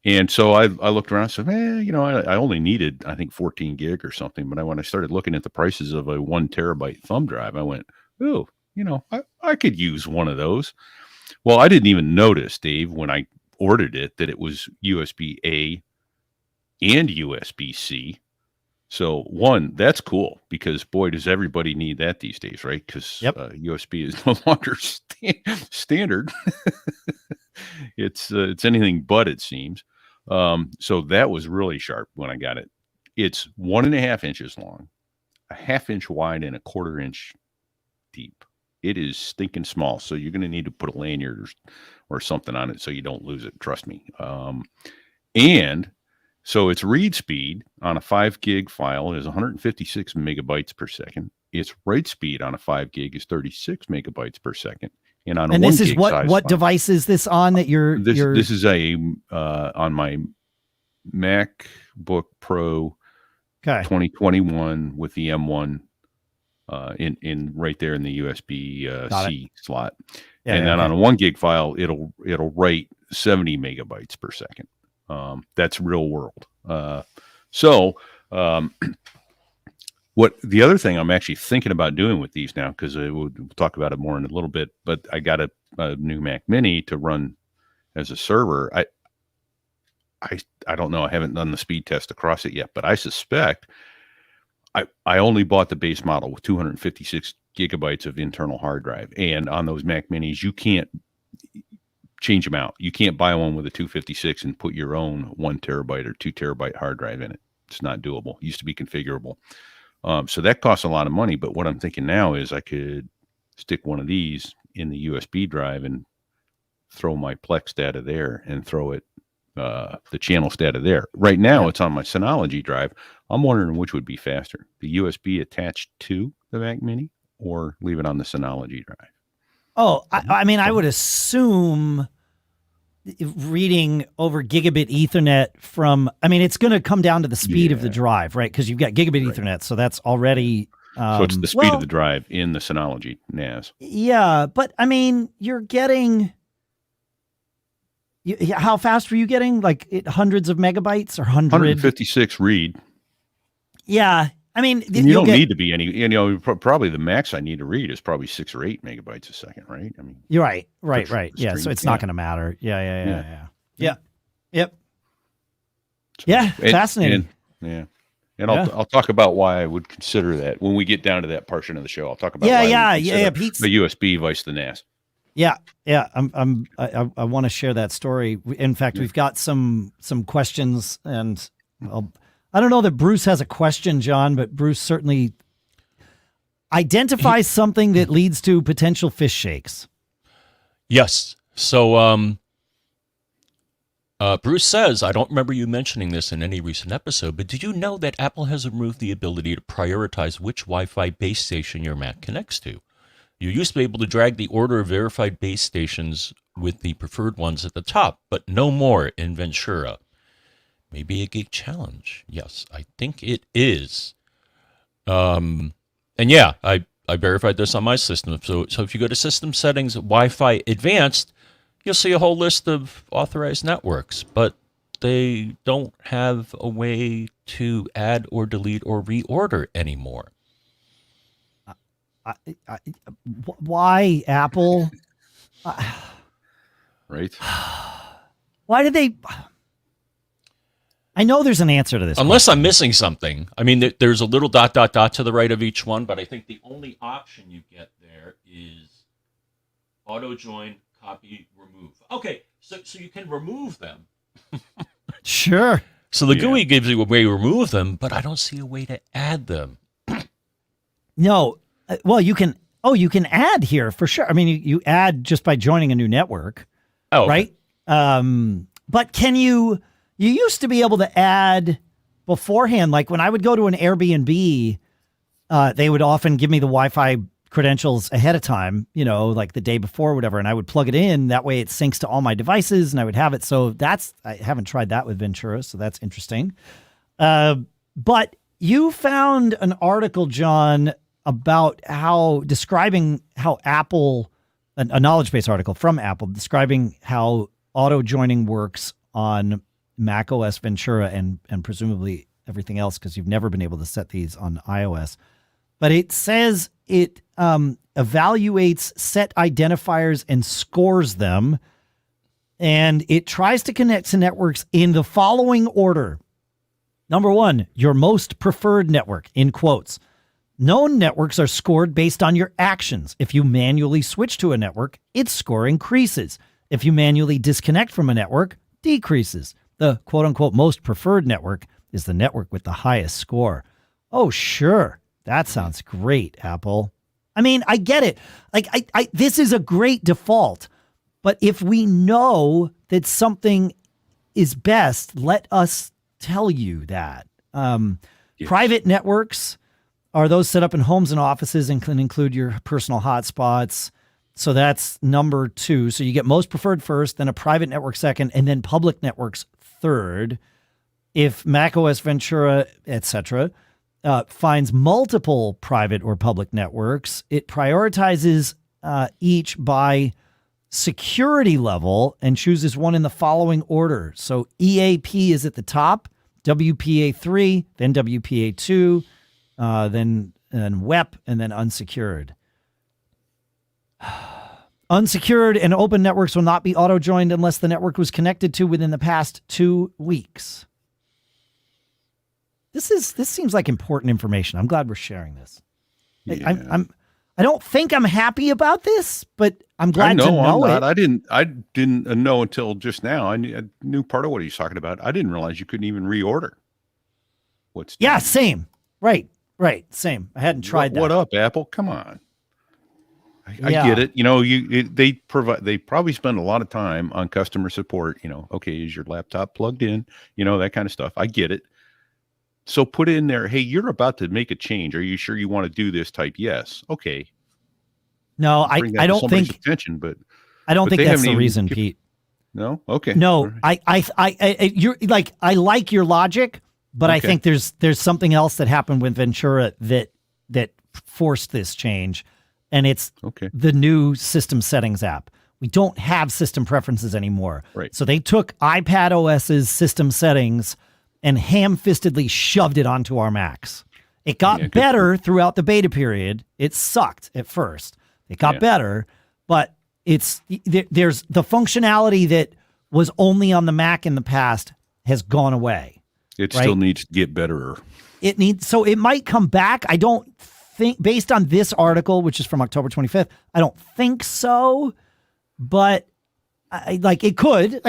S3: And so I looked around and said, I only needed, I think 14 gig or something. But when I started looking at the prices of a 1 terabyte thumb drive, I went, I could use one of those. Well, I didn't even notice, Dave, when I ordered it, that it was USB-A and USB-C. So that's cool because boy, does everybody need that these days, right? Because USB is no longer standard. It's anything but, it seems. So that was really sharp when I got it. It's 1.5 inches long, a 1/2 inch wide, and a 1/4 inch deep. It is stinking small. So you're going to need to put a lanyard or something on it so you don't lose it. Trust me. And so its read speed on a 5 gig file is 156 megabytes per second. Its write speed on a 5 gig is 36 megabytes per second. And on
S2: this is what device is this on that you're
S3: this is on my MacBook Pro 2021 with the M1 in right there in the USB C slot. And then on a 1 gig file it'll write 70 megabytes per second. That's real world. What the other thing I'm actually thinking about doing with these now, because we'll talk about it more in a little bit, but I got a new Mac Mini to run as a server. I don't know. I haven't done the speed test across it yet, but I suspect I only bought the base model with 256 gigabytes of internal hard drive. And on those Mac Minis, you can't change them out. You can't buy one with a 256 and put your own 1 terabyte or 2 terabyte hard drive in it. It's not doable. It used to be configurable. So that costs a lot of money. But what I'm thinking now is I could stick one of these in the USB drive and throw my Plex data there and throw it, the channels data there. Right now, it's on my Synology drive. I'm wondering which would be faster, the USB attached to the Mac Mini or leave it on the Synology drive.
S2: Oh, I mean, I would assume reading over gigabit Ethernet it's going to come down to the speed of the drive, right? Because you've got gigabit Ethernet, so that's already...
S3: so it's the speed of the drive in the Synology NAS.
S2: Yeah, but I mean, you're getting... how fast were you getting? Like hundreds of megabytes or
S3: 156 read.
S2: Yeah. I mean,
S3: you don't need to be any, probably the max I need to read is probably 6 or 8 megabytes a second, right? I mean,
S2: you're right. Yeah. So it's not going to matter. Yeah. Yep. Fascinating.
S3: And I'll talk about why I would consider that when we get down to that portion of the show. I'll talk about
S2: Pete's,
S3: the USB vice the NAS.
S2: Yeah. I want to share that story. In fact, we've got some questions, and I don't know that Bruce has a question, John, but Bruce certainly identifies something that leads to potential fish shakes.
S1: Yes. So Bruce says, I don't remember you mentioning this in any recent episode, but did you know that Apple has removed the ability to prioritize which Wi-Fi base station your Mac connects to? You used to be able to drag the order of verified base stations with the preferred ones at the top, but no more in Ventura. Maybe a geek challenge. Yes, I think it is. And yeah, I verified this on my system. So if you go to System Settings, Wi-Fi Advanced, you'll see a whole list of authorized networks, but they don't have a way to add or delete or reorder anymore.
S2: Why, Apple?
S3: Right.
S2: Why did they... I know there's an answer to this.
S1: Unless I'm missing something. I mean, there's a little ... to the right of each one, but I think the only option you get there is auto join, copy, remove. Okay, so you can remove them.
S2: Sure.
S1: So the GUI gives you a way to remove them, but I don't see a way to add them.
S2: No. Well, you can add here for sure. I mean, you add just by joining a new network.
S1: Oh,
S2: right. But can you used to be able to add beforehand, like when I would go to an Airbnb, they would often give me the Wi-Fi credentials ahead of time, like the day before or whatever, and I would plug it in. That way it syncs to all my devices and I would have it. So I haven't tried that with Ventura, so that's interesting. But you found an article, John, about describing how Apple, a knowledge base article from Apple, describing how auto joining works on Mac OS Ventura and presumably everything else, because you've never been able to set these on iOS. But it says it evaluates set identifiers and scores them, and it tries to connect to networks in the following order. Number 1, your most preferred network, in quotes. Known networks are scored based on your actions. If you manually switch to a network, its score increases. If you manually disconnect from a network, decreases. The quote-unquote most preferred network is the network with the highest score. Oh, sure. That sounds great, Apple. I mean, I get it. Like, this is a great default. But if we know that something is best, let us tell you that. Yes. Private networks are those set up in homes and offices and can include your personal hotspots. So that's number 2. So you get most preferred first, then a private network second, and then public networks third. If macOS Ventura, etc., finds multiple private or public networks, it prioritizes each by security level and chooses one in the following order. So EAP is at the top, WPA3, then WPA2, then WEP, and then unsecured. Unsecured and open networks will not be auto-joined unless the network was connected to within the past 2 weeks. This seems like important information. I'm glad we're sharing this.
S3: Yeah.
S2: I don't think I'm happy about this, but I'm glad to know it.
S3: I didn't know until just now. I knew part of what he's talking about. I didn't realize you couldn't even reorder.
S2: Same. Right. Same. I hadn't tried that.
S3: What up, Apple? Come on. I get it. You know, they probably spend a lot of time on customer support. You know, okay, is your laptop plugged in? You know, that kind of stuff. I get it. So put in there, hey, you're about to make a change. Are you sure you want to do this? Type yes. Okay.
S2: No, I don't think
S3: attention, but
S2: I don't think that's the reason, Pete.
S3: No. Okay.
S2: No, right. You're like, I like your logic, but I think there's something else that happened with Ventura that forced this change, and it's the new system settings app. We don't have system preferences anymore.
S3: Right.
S2: So they took iPad OS's system settings and ham-fistedly shoved it onto our Macs. It got better throughout the beta period. It sucked at first. It got better, but there's the functionality that was only on the Mac in the past has gone away.
S3: It still needs to get better.
S2: So it might come back. I don't think, based on this article, which is from October 25th, I don't think so, but it could,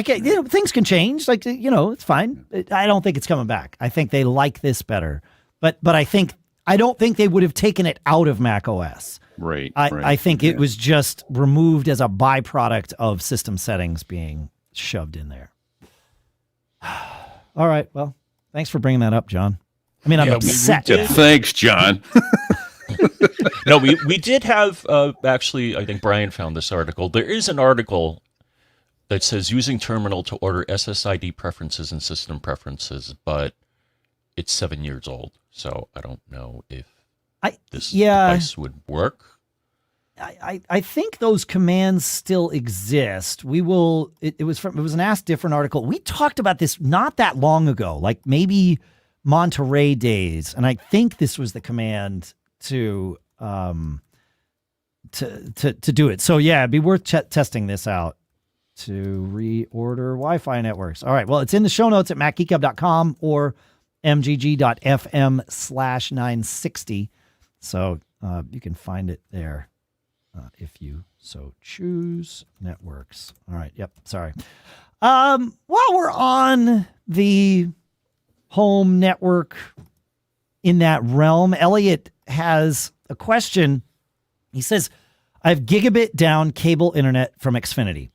S2: things can change. It's fine. I don't think it's coming back. I think they like this better, but I don't think they would have taken it out of Mac OS.
S3: Right.
S2: I think it was just removed as a byproduct of system settings being shoved in there. All right. Well, thanks for bringing that up, John. I mean, I'm upset.
S3: Thanks, John.
S1: No, we did have, actually, I think Brian found this article. There is an article that says using terminal to order SSID preferences and system preferences, but it's 7 years old. So I don't know if this device would work.
S2: I think those commands still exist. We will. It was an Ask Different article. We talked about this not that long ago, like maybe Monterey days, and I think this was the command to do it. So yeah, it'd be worth testing this out to reorder Wi-Fi networks. All right. Well, it's in the show notes at macgeekgab.com or mgg.fm/960. So you can find it there if you so choose. Networks. All right. Yep. Sorry. While we're on the home network in that realm, Eliot has a question. He says, I have gigabit down cable internet from Xfinity.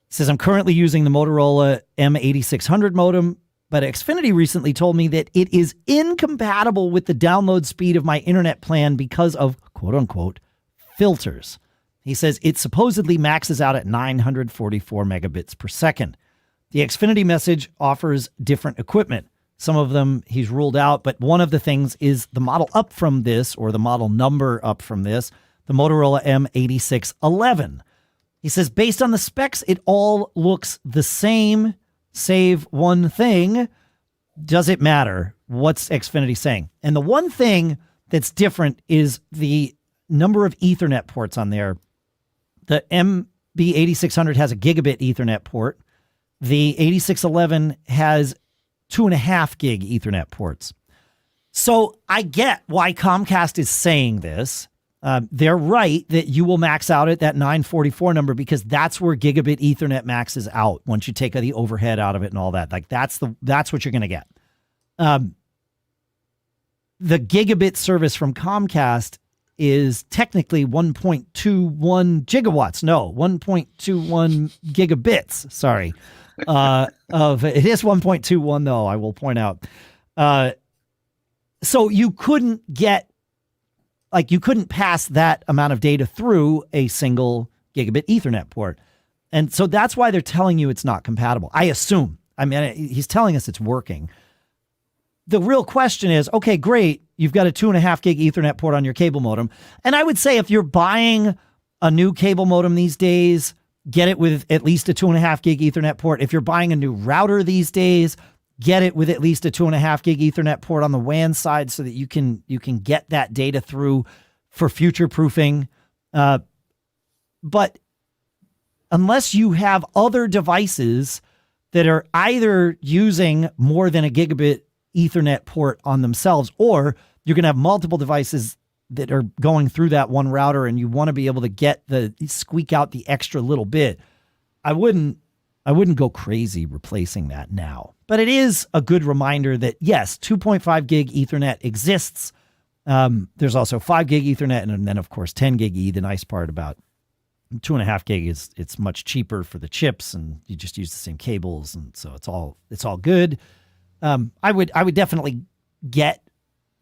S2: He says, I'm currently using the Motorola M8600 modem, but Xfinity recently told me that it is incompatible with the download speed of my internet plan because of, quote unquote, filters. He says it supposedly maxes out at 944 megabits per second. The Xfinity message offers different equipment. Some of them he's ruled out, but one of the things is the model up from this, or the model number up from this, the Motorola M8611. He says, based on the specs, it all looks the same, save one thing. Does it matter? What's Xfinity saying? And the one thing that's different is the number of Ethernet ports on there. The MB8600 has a gigabit Ethernet port. The 8611 has 2.5 gig Ethernet ports. So I get why Comcast is saying this. They're right that you will max out at that 944 number because that's where gigabit Ethernet maxes out once you take the overhead out of it and all that. Like that's what you're going to get. The gigabit service from Comcast is technically 1.21 gigawatts. No, 1.21 gigabits. Sorry. It is 1.21 though, I will point out. So you couldn't pass that amount of data through a single gigabit Ethernet port. And so that's why they're telling you it's not compatible. I assume. I mean, he's telling us it's working. The real question is, okay, great. You've got a 2.5 gig Ethernet port on your cable modem. And I would say if you're buying a new cable modem these days, get it with at least a 2.5 gig Ethernet port. If you're buying a new router these days, get it with at least a 2.5 gig Ethernet port on the WAN side so that you can get that data through for future proofing. But unless you have other devices that are either using more than a gigabit Ethernet port on themselves, or you're going to have multiple devices that are going through that one router, and you want to be able to squeak out the extra little bit. I wouldn't go crazy replacing that now, but it is a good reminder that yes, 2.5 gig Ethernet exists. There's also 5 gig Ethernet, and then of course 10 gig E. The nice part about 2.5 gig is it's much cheaper for the chips, and you just use the same cables, and so it's all good. I would definitely get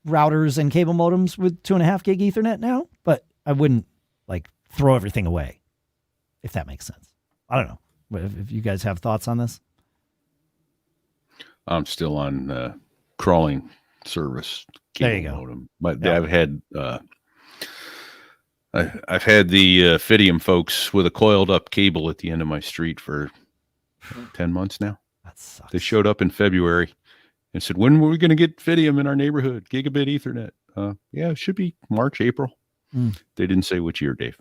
S2: routers and cable modems with 2.5 gig Ethernet now, but I wouldn't like throw everything away, if that makes sense. I don't know if you guys have thoughts on this.
S3: I'm still on crawling service cable
S2: there you go.
S3: modem, but yeah. I've had the Fidium folks with a coiled up cable at the end of my street for 10 months now.
S2: That sucks.
S3: They showed up in February and said, when were we going to get Fidium in our neighborhood? Gigabit Ethernet. Yeah, it should be March, April. They didn't say which year, Dave.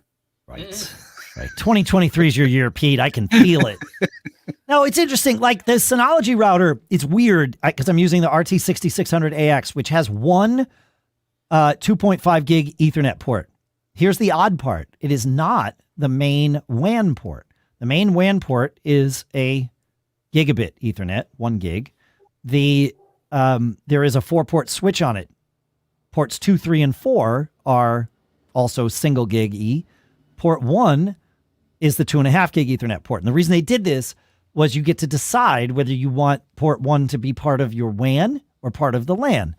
S2: Right. Right. 2023 is your year, Pete. I can feel it. No, it's interesting. Like the Synology router, it's weird because I'm using the RT6600AX, which has one 2.5 gig Ethernet port. Here's the odd part. It is not the main WAN port. The main WAN port is a gigabit Ethernet, 1 gig. There is a 4-port switch on it. Ports 2, 3, and 4 are also single gig E. Port 1 is the 2.5 gig Ethernet port. And the reason they did this was you get to decide whether you want port 1 to be part of your WAN or part of the LAN.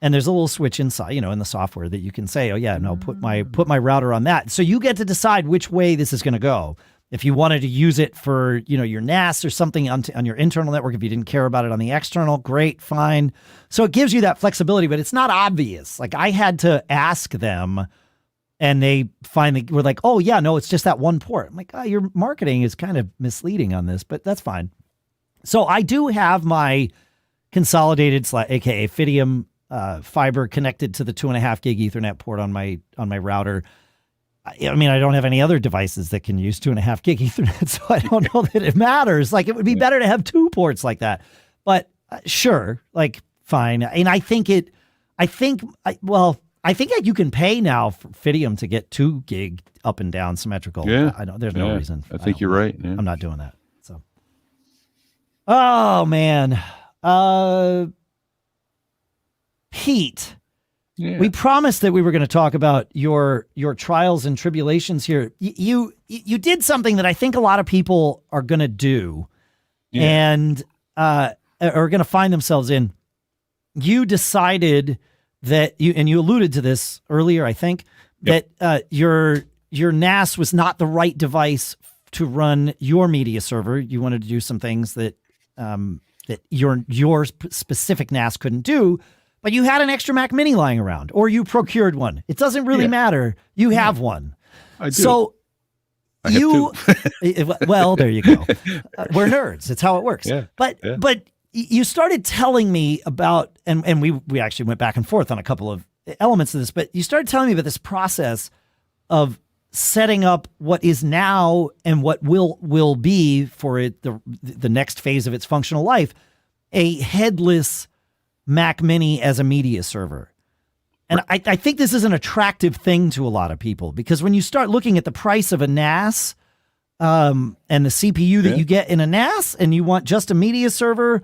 S2: And there's a little switch inside, in the software that you can say, oh yeah, no, put my router on that. So you get to decide which way this is going to go. If you wanted to use it for, your NAS or something on your internal network, if you didn't care about it on the external, great, fine. So it gives you that flexibility, but it's not obvious. Like I had to ask them, and they finally were like, oh yeah, no, it's just that one port. I'm like, oh, your marketing is kind of misleading on this, but that's fine. So I do have my consolidated aka Fidium fiber connected to the 2.5 gig Ethernet port on my router. I mean, I don't have any other devices that can use 2.5 gig Ethernet, so I don't know that it matters. Like, it would be better to have 2 ports like that. But sure, like, fine. And I think you can pay now for Fidium to get 2 gig up and down symmetrical.
S3: Yeah,
S2: there's no reason.
S3: I think you're right. Yeah.
S2: I'm not doing that. So, oh man, Pete. Yeah. We promised that we were going to talk about your trials and tribulations here. You did something that I think a lot of people are going to do, and are going to find themselves in. You decided that you alluded to this earlier, I think, that your NAS was not the right device to run your media server. You wanted to do some things that that your specific NAS couldn't do. But you had an extra Mac Mini lying around, or you procured one. It doesn't really matter. You have one.
S3: I do.
S2: So
S3: I have two.
S2: Well, there you go. We're nerds. It's how it works.
S3: Yeah.
S2: But you started telling me about, and we actually went back and forth on a couple of elements of this, but you started telling me about this process of setting up what is now and what will be for it the next phase of its functional life, a headless Mac Mini as a media server. And I think this is an attractive thing to a lot of people, because when you start looking at the price of a NAS and the CPU that you get in a NAS, and you want just a media server,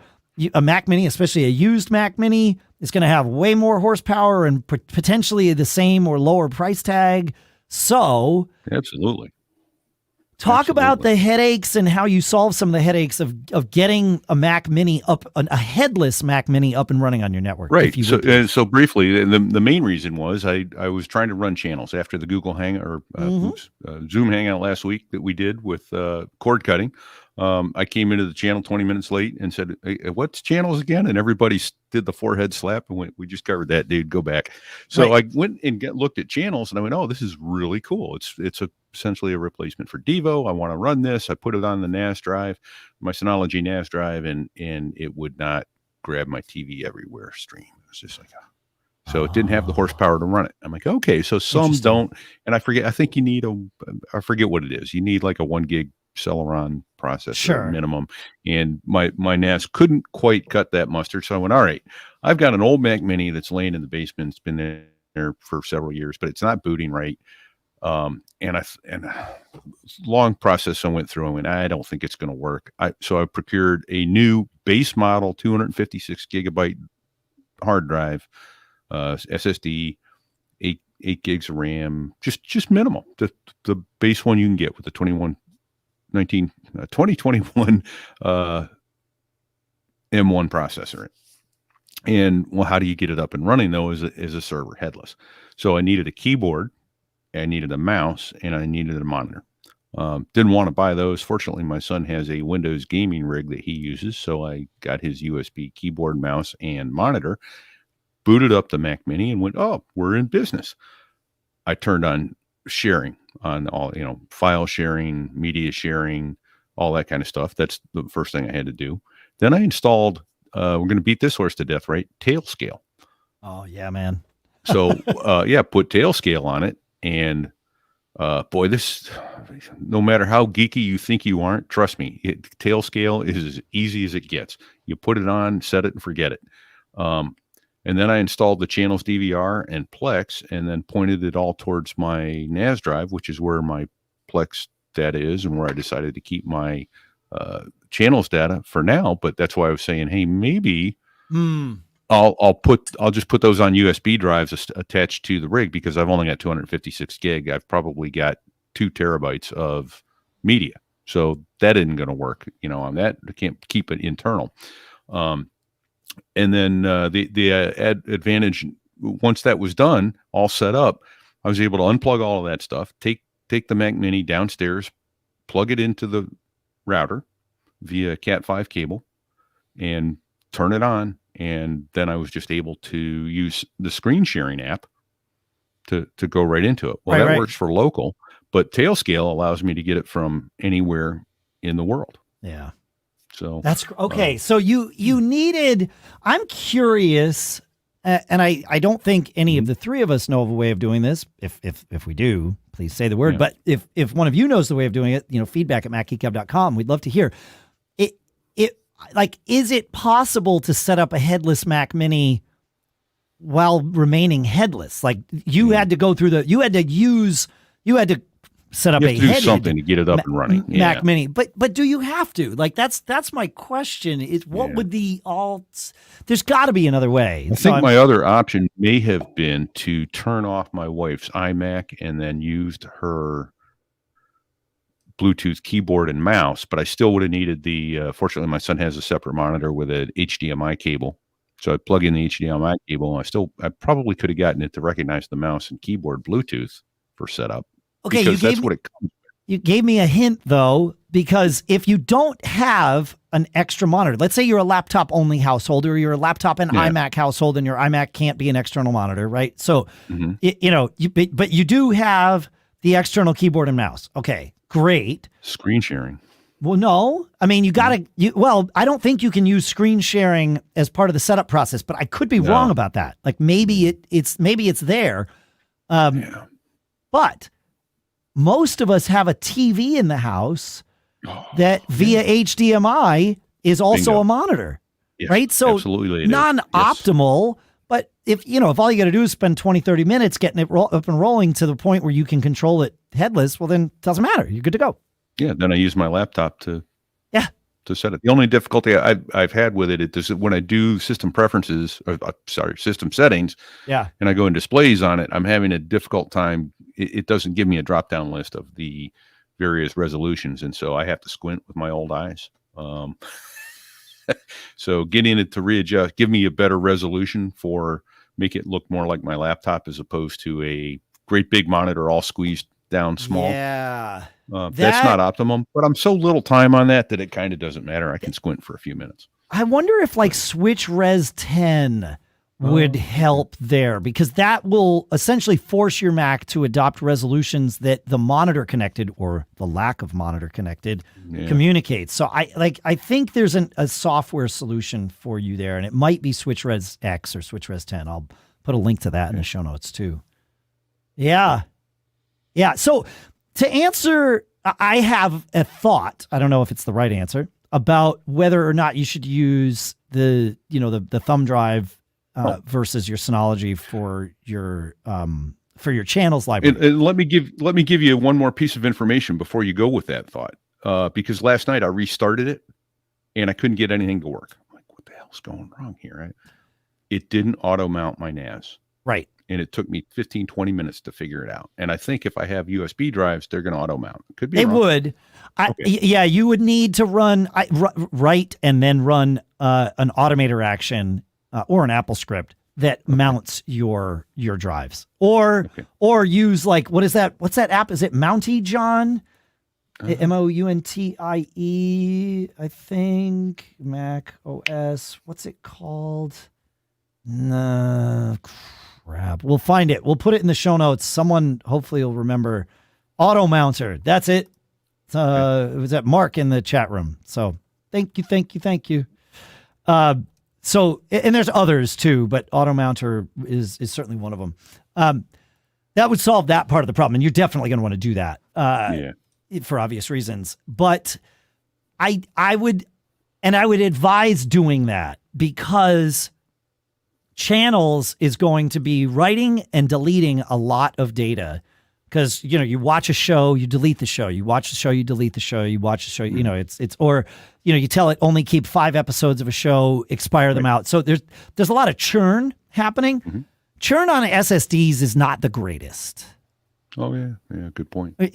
S2: a Mac Mini, especially a used Mac Mini, is going to have way more horsepower and potentially the same or lower price tag. So
S3: absolutely.
S2: Talk about the headaches and how you solve some of the headaches of getting a Mac Mini a headless Mac Mini up and running on your network.
S3: Right. So briefly, the main reason was I was trying to run channels after the Google Hangout or Zoom Hangout last week that we did with cord cutting. I came into the channel 20 minutes late and said, hey, what's channels again? And everybody did the forehead slap and went, we just covered that, dude, go back. So I went and looked at channels, and I went, oh, this is really cool. It's essentially a replacement for Devo. I want to run this. I put it on the NAS drive, my Synology NAS drive, and it would not grab my TV everywhere stream. It was just like, so it didn't have the horsepower to run it. I'm like, okay, so some don't, and I think you need I forget what it is. You need like a 1 gig Celeron processor
S2: Sure.
S3: minimum. And my NAS couldn't quite cut that mustard. So I went, all right, I've got an old Mac Mini that's laying in the basement. It's been there for several years, but it's not booting right. And long process I went through. I went, I don't think it's going to work. So I procured a new base model 256 gigabyte hard drive, SSD, 8 gigs of RAM, just minimal. The base one you can get with the 2021 M1 processor. And well, how do you get it up and running though? Is a server headless. So I needed a keyboard, I needed a mouse, and I needed a monitor. Didn't want to buy those. Fortunately, my son has a Windows gaming rig that he uses, so I got his USB keyboard, mouse, and monitor, booted up the Mac Mini, and went, oh, we're in business. I turned on sharing, on all, file sharing, media sharing, all that kind of stuff. That's the first thing I had to do. Then I installed, we're going to beat this horse to death, right? Tailscale.
S2: Oh, yeah, man.
S3: So, put Tailscale on it. And boy, this, no matter how geeky you think you aren't, trust me, Tailscale is as easy as it gets. You put it on, set it, and forget it. And then I installed the channels DVR and Plex, and then pointed it all towards my NAS drive, which is where my Plex data is, and where I decided to keep my channels data for now. But that's why I was saying, hey, maybe I'll just put those on USB drives attached to the rig, because I've only got 256 gig. I've probably got 2 terabytes of media. So that isn't going to work, on that. I can't keep it internal. And then the advantage, once that was done, all set up, I was able to unplug all of that stuff, take the Mac Mini downstairs, plug it into the router via Cat5 cable, and turn it on. And then I was just able to use the screen sharing app to go right into it. Well, that works for local, but Tailscale allows me to get it from anywhere in the world.
S2: Yeah.
S3: So
S2: that's okay. So you needed, I'm curious, and I don't think any of the three of us know of a way of doing this. If we do, please say the word. Yeah. But if one of you knows the way of doing it, feedback at macgeekgab.com. We'd love to hear it. Like, is it possible to set up a headless Mac Mini while remaining headless? Like, you had to go through you had to set up
S3: do something to get it up and running.
S2: Mac Mini. But do you have to? Like, that's my question. Is what would the there's got to be another way.
S3: I think my other option may have been to turn off my wife's iMac and then used her Bluetooth keyboard and mouse, but I still would have needed fortunately my son has a separate monitor with an HDMI cable. So I plug in the HDMI cable, and I probably could have gotten it to recognize the mouse and keyboard Bluetooth for setup.
S2: Okay,
S3: because that's what it comes with.
S2: You gave me a hint though, because if you don't have an extra monitor, let's say you're a laptop only household, or you're a laptop and iMac household, and your iMac can't be an external monitor, right? So, but you do have the external keyboard and mouse. Okay, great.
S3: Screen sharing.
S2: Well, no, I mean, I don't think you can use screen sharing as part of the setup process, but I could be wrong about that. Like maybe it's there. But most of us have a TV in the house that via HDMI is also a monitor, right? So non-optimal, but if all you got to do is spend 20, 30 minutes getting it up and rolling to the point where you can control it headless, well, then it doesn't matter. You're good to go.
S3: Yeah. Then I use my laptop to set it. The only difficulty I've had with it is when I do system preferences, system settings, and I go in displays on it, I'm having a difficult time. It doesn't give me a drop-down list of the various resolutions, and so I have to squint with my old eyes. So getting it to readjust, give me a better resolution make it look more like my laptop as opposed to a great big monitor all squeezed down small.
S2: Yeah.
S3: That's not optimum, but I'm so little time on that it kind of doesn't matter. I can squint for a few minutes.
S2: I wonder if like Switch Res 10 would help there, because that will essentially force your Mac to adopt resolutions that the monitor connected, or the lack of monitor connected, communicates. So I think there's a software solution for you there, and it might be Switch Res X or Switch Res 10. I'll put a link to that in the show notes too. Yeah. Yeah. So to answer I have a thought. I don't know if it's the right answer about whether or not you should use the thumb drive versus your Synology for your channels library.
S3: And let me give you one more piece of information before you go with that thought, because last night I restarted it and I couldn't get anything to work. I'm like, what the hell's going wrong here? Right? It didn't auto mount my NAS.
S2: Right.
S3: And it took me 15, 20 minutes to figure it out. And I think if I have USB drives, they're going to auto mount. Could be.
S2: They
S3: wrong.
S2: would. Yeah, you would need to run write and then run an automator action or an Apple script that mounts your drives, or use like what's that app? Is it Mountie, John? Mountie, I think. Mac OS. What's it called? Nah, crap. We'll find it. We'll put it in the show notes. Someone hopefully will remember. Auto Mounter. That's it. It was at Mark in the chat room. So thank you. So, and there's others too, but Auto Mounter is certainly one of them. That would solve that part of the problem. And you're definitely going to want to do that for obvious reasons. But I would advise doing that because channels is going to be writing and deleting a lot of data. Because, you watch a show, you delete the show. You watch the show, you delete the show. You watch the show, you tell it only keep 5 episodes of a show, expire them out. So there's a lot of churn happening. Mm-hmm. Churn on SSDs is not the greatest.
S3: Oh, yeah. Yeah, good point.
S2: I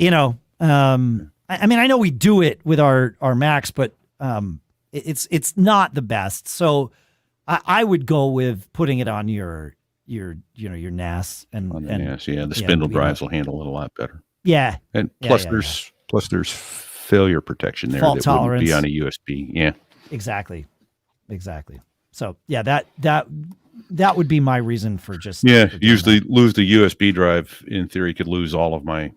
S2: mean, I know we do it with our Macs, but it's not the best. So I would go with putting it on your NAS and
S3: NAS, the spindle drives will handle it a lot better.
S2: Yeah,
S3: and plus there's failure protection there
S2: fault
S3: that
S2: tolerance.
S3: wouldn't be on a USB. Yeah,
S2: exactly. So that would be my reason for just
S3: usually lose the USB drive. In theory, could lose all of my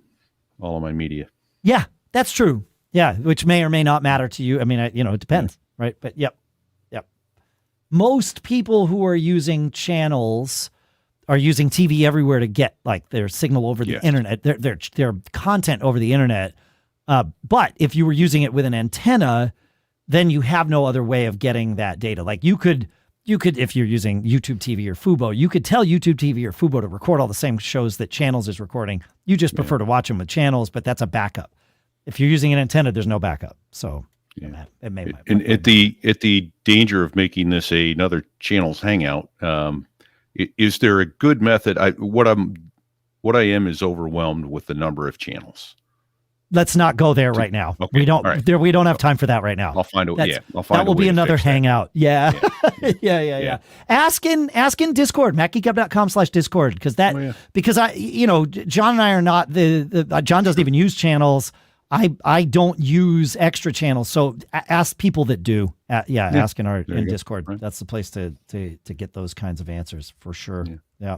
S3: media.
S2: Yeah, that's true. Yeah, which may or may not matter to you. I mean, it depends, right? But yep. Most people who are using channels are using TV everywhere to get like their signal over the internet, their content over the internet. But if you were using it with an antenna, then you have no other way of getting that data. Like you could, if you're using YouTube TV or Fubo, you could tell YouTube TV or Fubo to record all the same shows that Channels is recording. You just prefer to watch them with Channels, but that's a backup. If you're using an antenna, there's no backup. So it may.
S3: And at the danger of making this another Channels hangout, is there a good method? What I am is overwhelmed with the number of channels.
S2: Let's not go there right now. Okay. We don't have time for that right now.
S3: I'll find a
S2: that will be another hangout. Yeah. Yeah. Ask in Discord, macgeekgab.com/Discord, because John and I are not John doesn't even use channels. I don't use extra channels, so ask people that do. Ask in Discord. Right. That's the place to get those kinds of answers for sure. Yeah.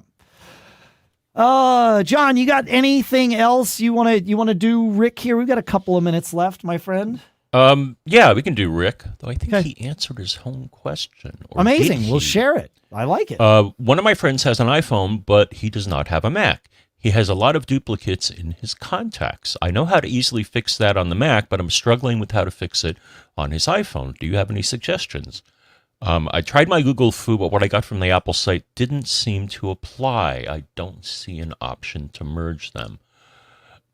S2: John, you got anything else you want to do, Rick? Here, we've got a couple of minutes left, my friend.
S1: We can do Rick, though I think he answered his own question.
S2: Amazing. We'll share it. I like it.
S1: One of my friends has an iPhone, but he does not have a Mac. He has a lot of duplicates in his contacts. I know how to easily fix that on the Mac, but I'm struggling with how to fix it on his iPhone. Do you have any suggestions? I tried my Google Foo, but what I got from the Apple site didn't seem to apply. I don't see an option to merge them.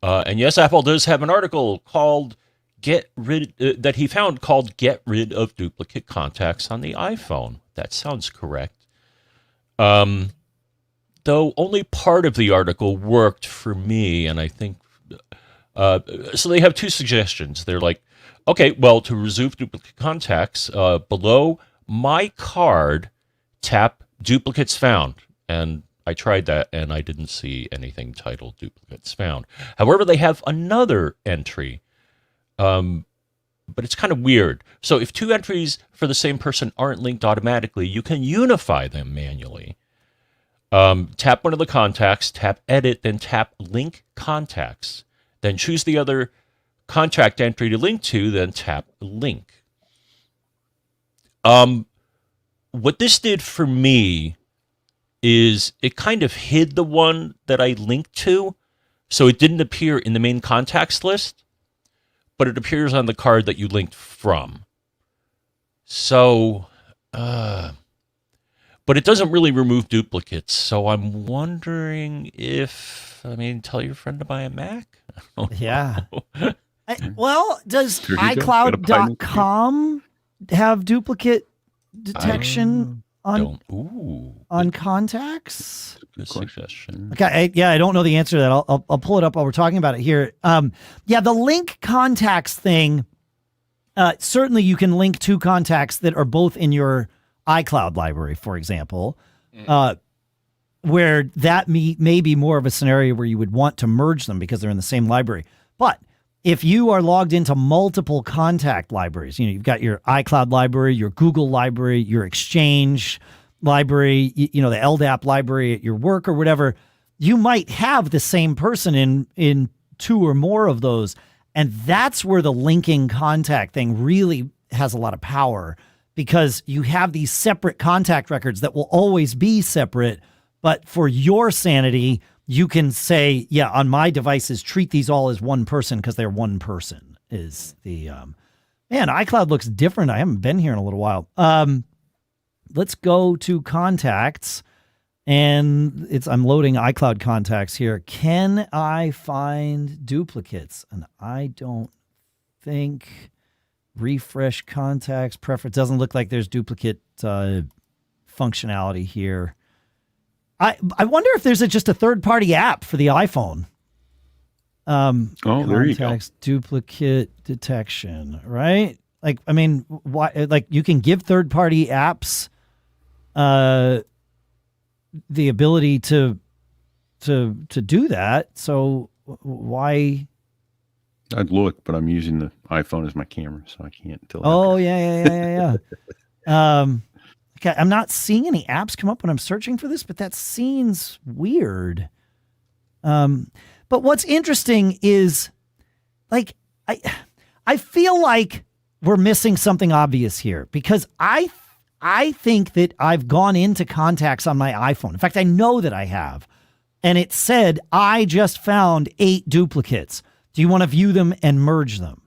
S1: And yes, Apple does have an article called that he found called "Get Rid of Duplicate Contacts on the iPhone." That sounds correct. Though only part of the article worked for me, and I think so. They have 2 suggestions. They're like, okay, well, to resolve duplicate contacts, below my card, tap duplicates found, and I tried that, and I didn't see anything titled duplicates found. However, they have another entry, but it's kind of weird. So if 2 entries for the same person aren't linked automatically, you can unify them manually. Tap one of the contacts, tap edit, then tap link contacts. Then choose the other contact entry to link to, then tap link. What this did for me is it kind of hid the one that I linked to, so it didn't appear in the main contacts list. but it appears on the card that you linked from. So, but it doesn't really remove duplicates. So I'm wondering if, tell your friend to buy a Mac?
S2: Yeah. Well, does
S3: There you go.
S2: iCloud.com have duplicate detection on contacts?
S1: Good suggestion.
S2: Okay, I don't know the answer to that. I'll pull it up while we're talking about it here. The link contacts thing. Certainly, you can link two contacts that are both in your iCloud library, for example, where that may be more of a scenario where you would want to merge them because they're in the same library. But if you are logged into multiple contact libraries, you've got your iCloud library, your Google library, your Exchange library, the LDAP library at your work or whatever, you might have the same person in two or more of those. And that's where the linking contact thing really has a lot of power, because you have these separate contact records that will always be separate. But for your sanity, you can say, on my devices, treat these all as one person because they're one person is the, man, iCloud looks different. I haven't been here in a little while. Let's go to contacts, and I'm loading iCloud contacts here. Can I find duplicates? And I don't think refresh contacts preference. Doesn't look like there's duplicate functionality here. I wonder if there's just a third-party app for the iPhone.
S3: There you go.
S2: Duplicate detection, right? Why? Like, you can give third-party apps the ability to do that. So why?
S3: I'd look, but I'm using the iPhone as my camera, so I can't tell.
S2: Oh, yeah. Okay, I'm not seeing any apps come up when I'm searching for this, but that seems weird. But what's interesting is, I feel like we're missing something obvious here, because I think that I've gone into contacts on my iPhone. In fact, I know that I have. And it said, I just found 8 duplicates. Do you want to view them and merge them?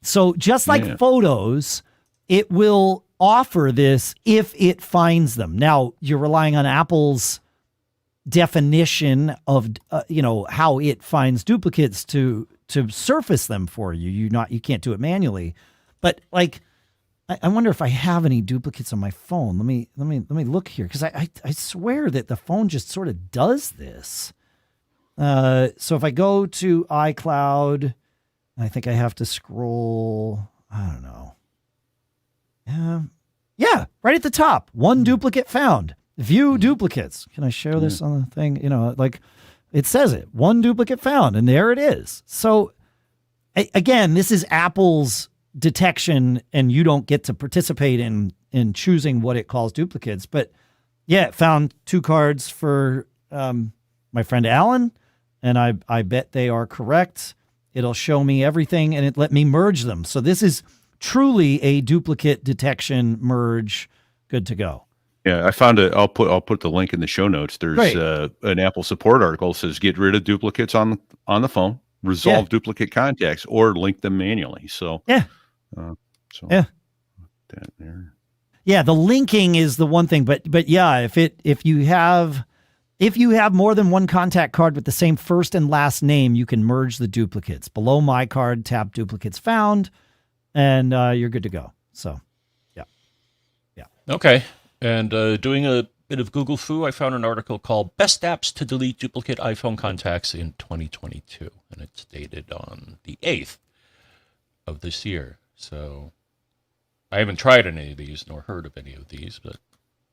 S2: So just like photos, it will offer this if it finds them. Now, you're relying on Apple's definition of how it finds duplicates to surface them for you. You can't do it manually. But I wonder if I have any duplicates on my phone. Let me look here, because I swear that the phone just sort of does this. So if I go to iCloud, I think I have to scroll. I don't know. Right at the top, 1 duplicate found. View duplicates. Can I share this on the thing? It says it, 1 duplicate found, and there it is. So again, this is Apple's detection, and you don't get to participate in choosing what it calls duplicates. But it found 2 cards for my friend Alan, and I bet they are correct. It'll show me everything, and it let me merge them. So this is truly a duplicate detection merge. Good to go.
S3: Yeah, I found it. I'll put the link in the show notes. There's an Apple support article that says get rid of duplicates on the phone, resolve duplicate contacts, or link them manually. So that there.
S2: Yeah, the linking is the one thing, but if you have more than one contact card with the same first and last name, you can merge the duplicates. Below my card, tap duplicates found, and you're good to go. So, yeah.
S1: Okay. And doing a bit of Google foo, I found an article called Best Apps to Delete Duplicate iPhone Contacts in 2022. And it's dated on the 8th of this year. So I haven't tried any of these nor heard of any of these, but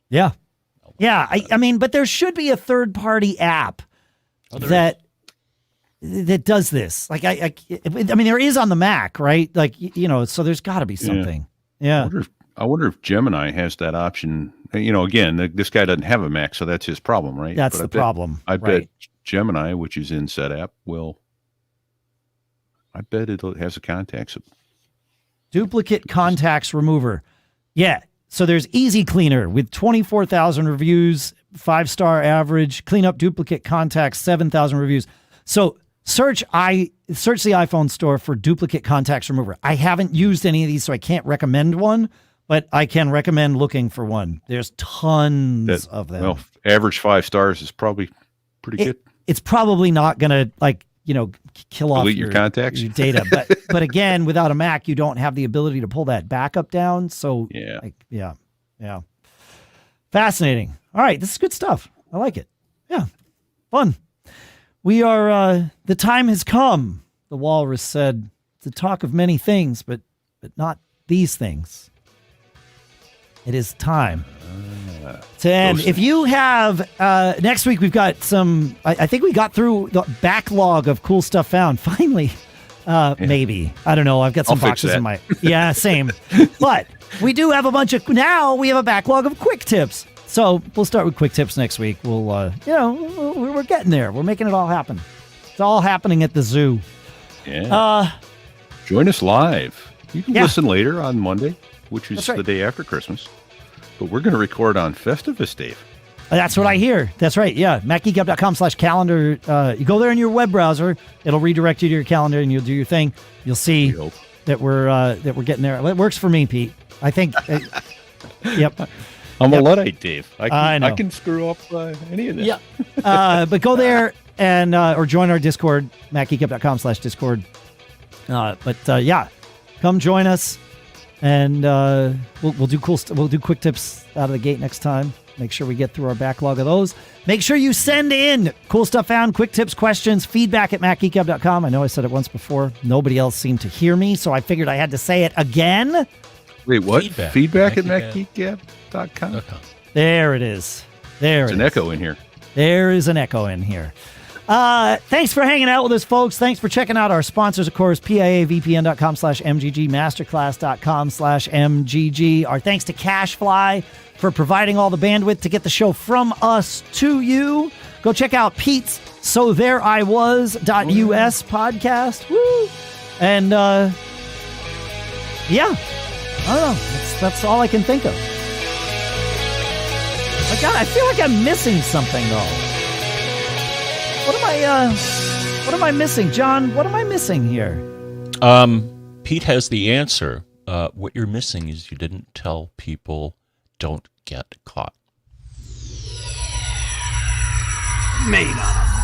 S2: yeah. But there should be a third-party app that does this. There is on the Mac, right? So there's got to be something. Yeah.
S3: I wonder if Gemini has that option. Again, this guy doesn't have a Mac, so that's his problem, right?
S2: That's the problem.
S3: I bet Gemini, which is in SetApp, I bet it has a contacts.
S2: Duplicate contacts remover. Yeah. So there's Easy Cleaner with 24,000 reviews, 5-star average. Clean up duplicate contacts, 7,000 reviews. So search the iPhone store for duplicate contacts remover. I haven't used any of these, so I can't recommend one, but I can recommend looking for one. There's tons of them.
S3: Well, average 5 stars is probably pretty good.
S2: It's probably not going to kill off
S3: Delete your contacts,
S2: your data. But again, without a Mac, you don't have the ability to pull that backup down. So yeah. Fascinating. All right. This is good stuff. I like it. Yeah. Fun. We are, the time has come, the walrus said, to talk of many things, but not these things. It is time to end. If you have, next week we've got some, I think we got through the backlog of cool stuff found. Finally, maybe. I don't know. I've got some boxes in my, same. But we do have now we have a backlog of quick tips. So we'll start with quick tips next week. We'll, we're getting there. We're making it all happen. It's all happening at the zoo.
S3: Yeah. Join us live. You can listen later on Monday, which is the day after Christmas. But we're going to record on Festivus, Dave.
S2: That's what I hear. That's right. Yeah. MacGeekGab.com/calendar. You go there in your web browser. It'll redirect you to your calendar, and you'll do your thing. You'll see that we're getting there. It works for me, Pete. I think. Yep.
S3: I'm a Luddite, Dave.
S2: I know.
S3: I can screw up any of this.
S2: Yeah. But go there and or join our Discord, MacGeekGab.com/Discord. Come join us, and we'll do we'll do quick tips out of the gate next time. Make sure we get through our backlog of those. Make sure you send in cool stuff found, quick tips, questions, feedback at MacGeekGab.com. I know I said it once before. Nobody else seemed to hear me, so I figured I had to say it again.
S3: Wait, what? Feedback at MacGeekGab.com?
S2: There it is. There's
S3: an echo in here.
S2: There is an echo in here. Thanks for hanging out with us, folks. Thanks for checking out our sponsors, of course, PIAVPN.com/MGG, Masterclass.com/MGG. Our thanks to CashFly for providing all the bandwidth to get the show from us to you. Go check out Pete's So There I Was.us podcast. Woo! And, I don't know. That's all I can think of. My God, I feel like I'm missing something, though. What am I missing? John, what am I missing here?
S1: Pete has the answer. What you're missing is you didn't tell people don't get caught.
S4: Made on a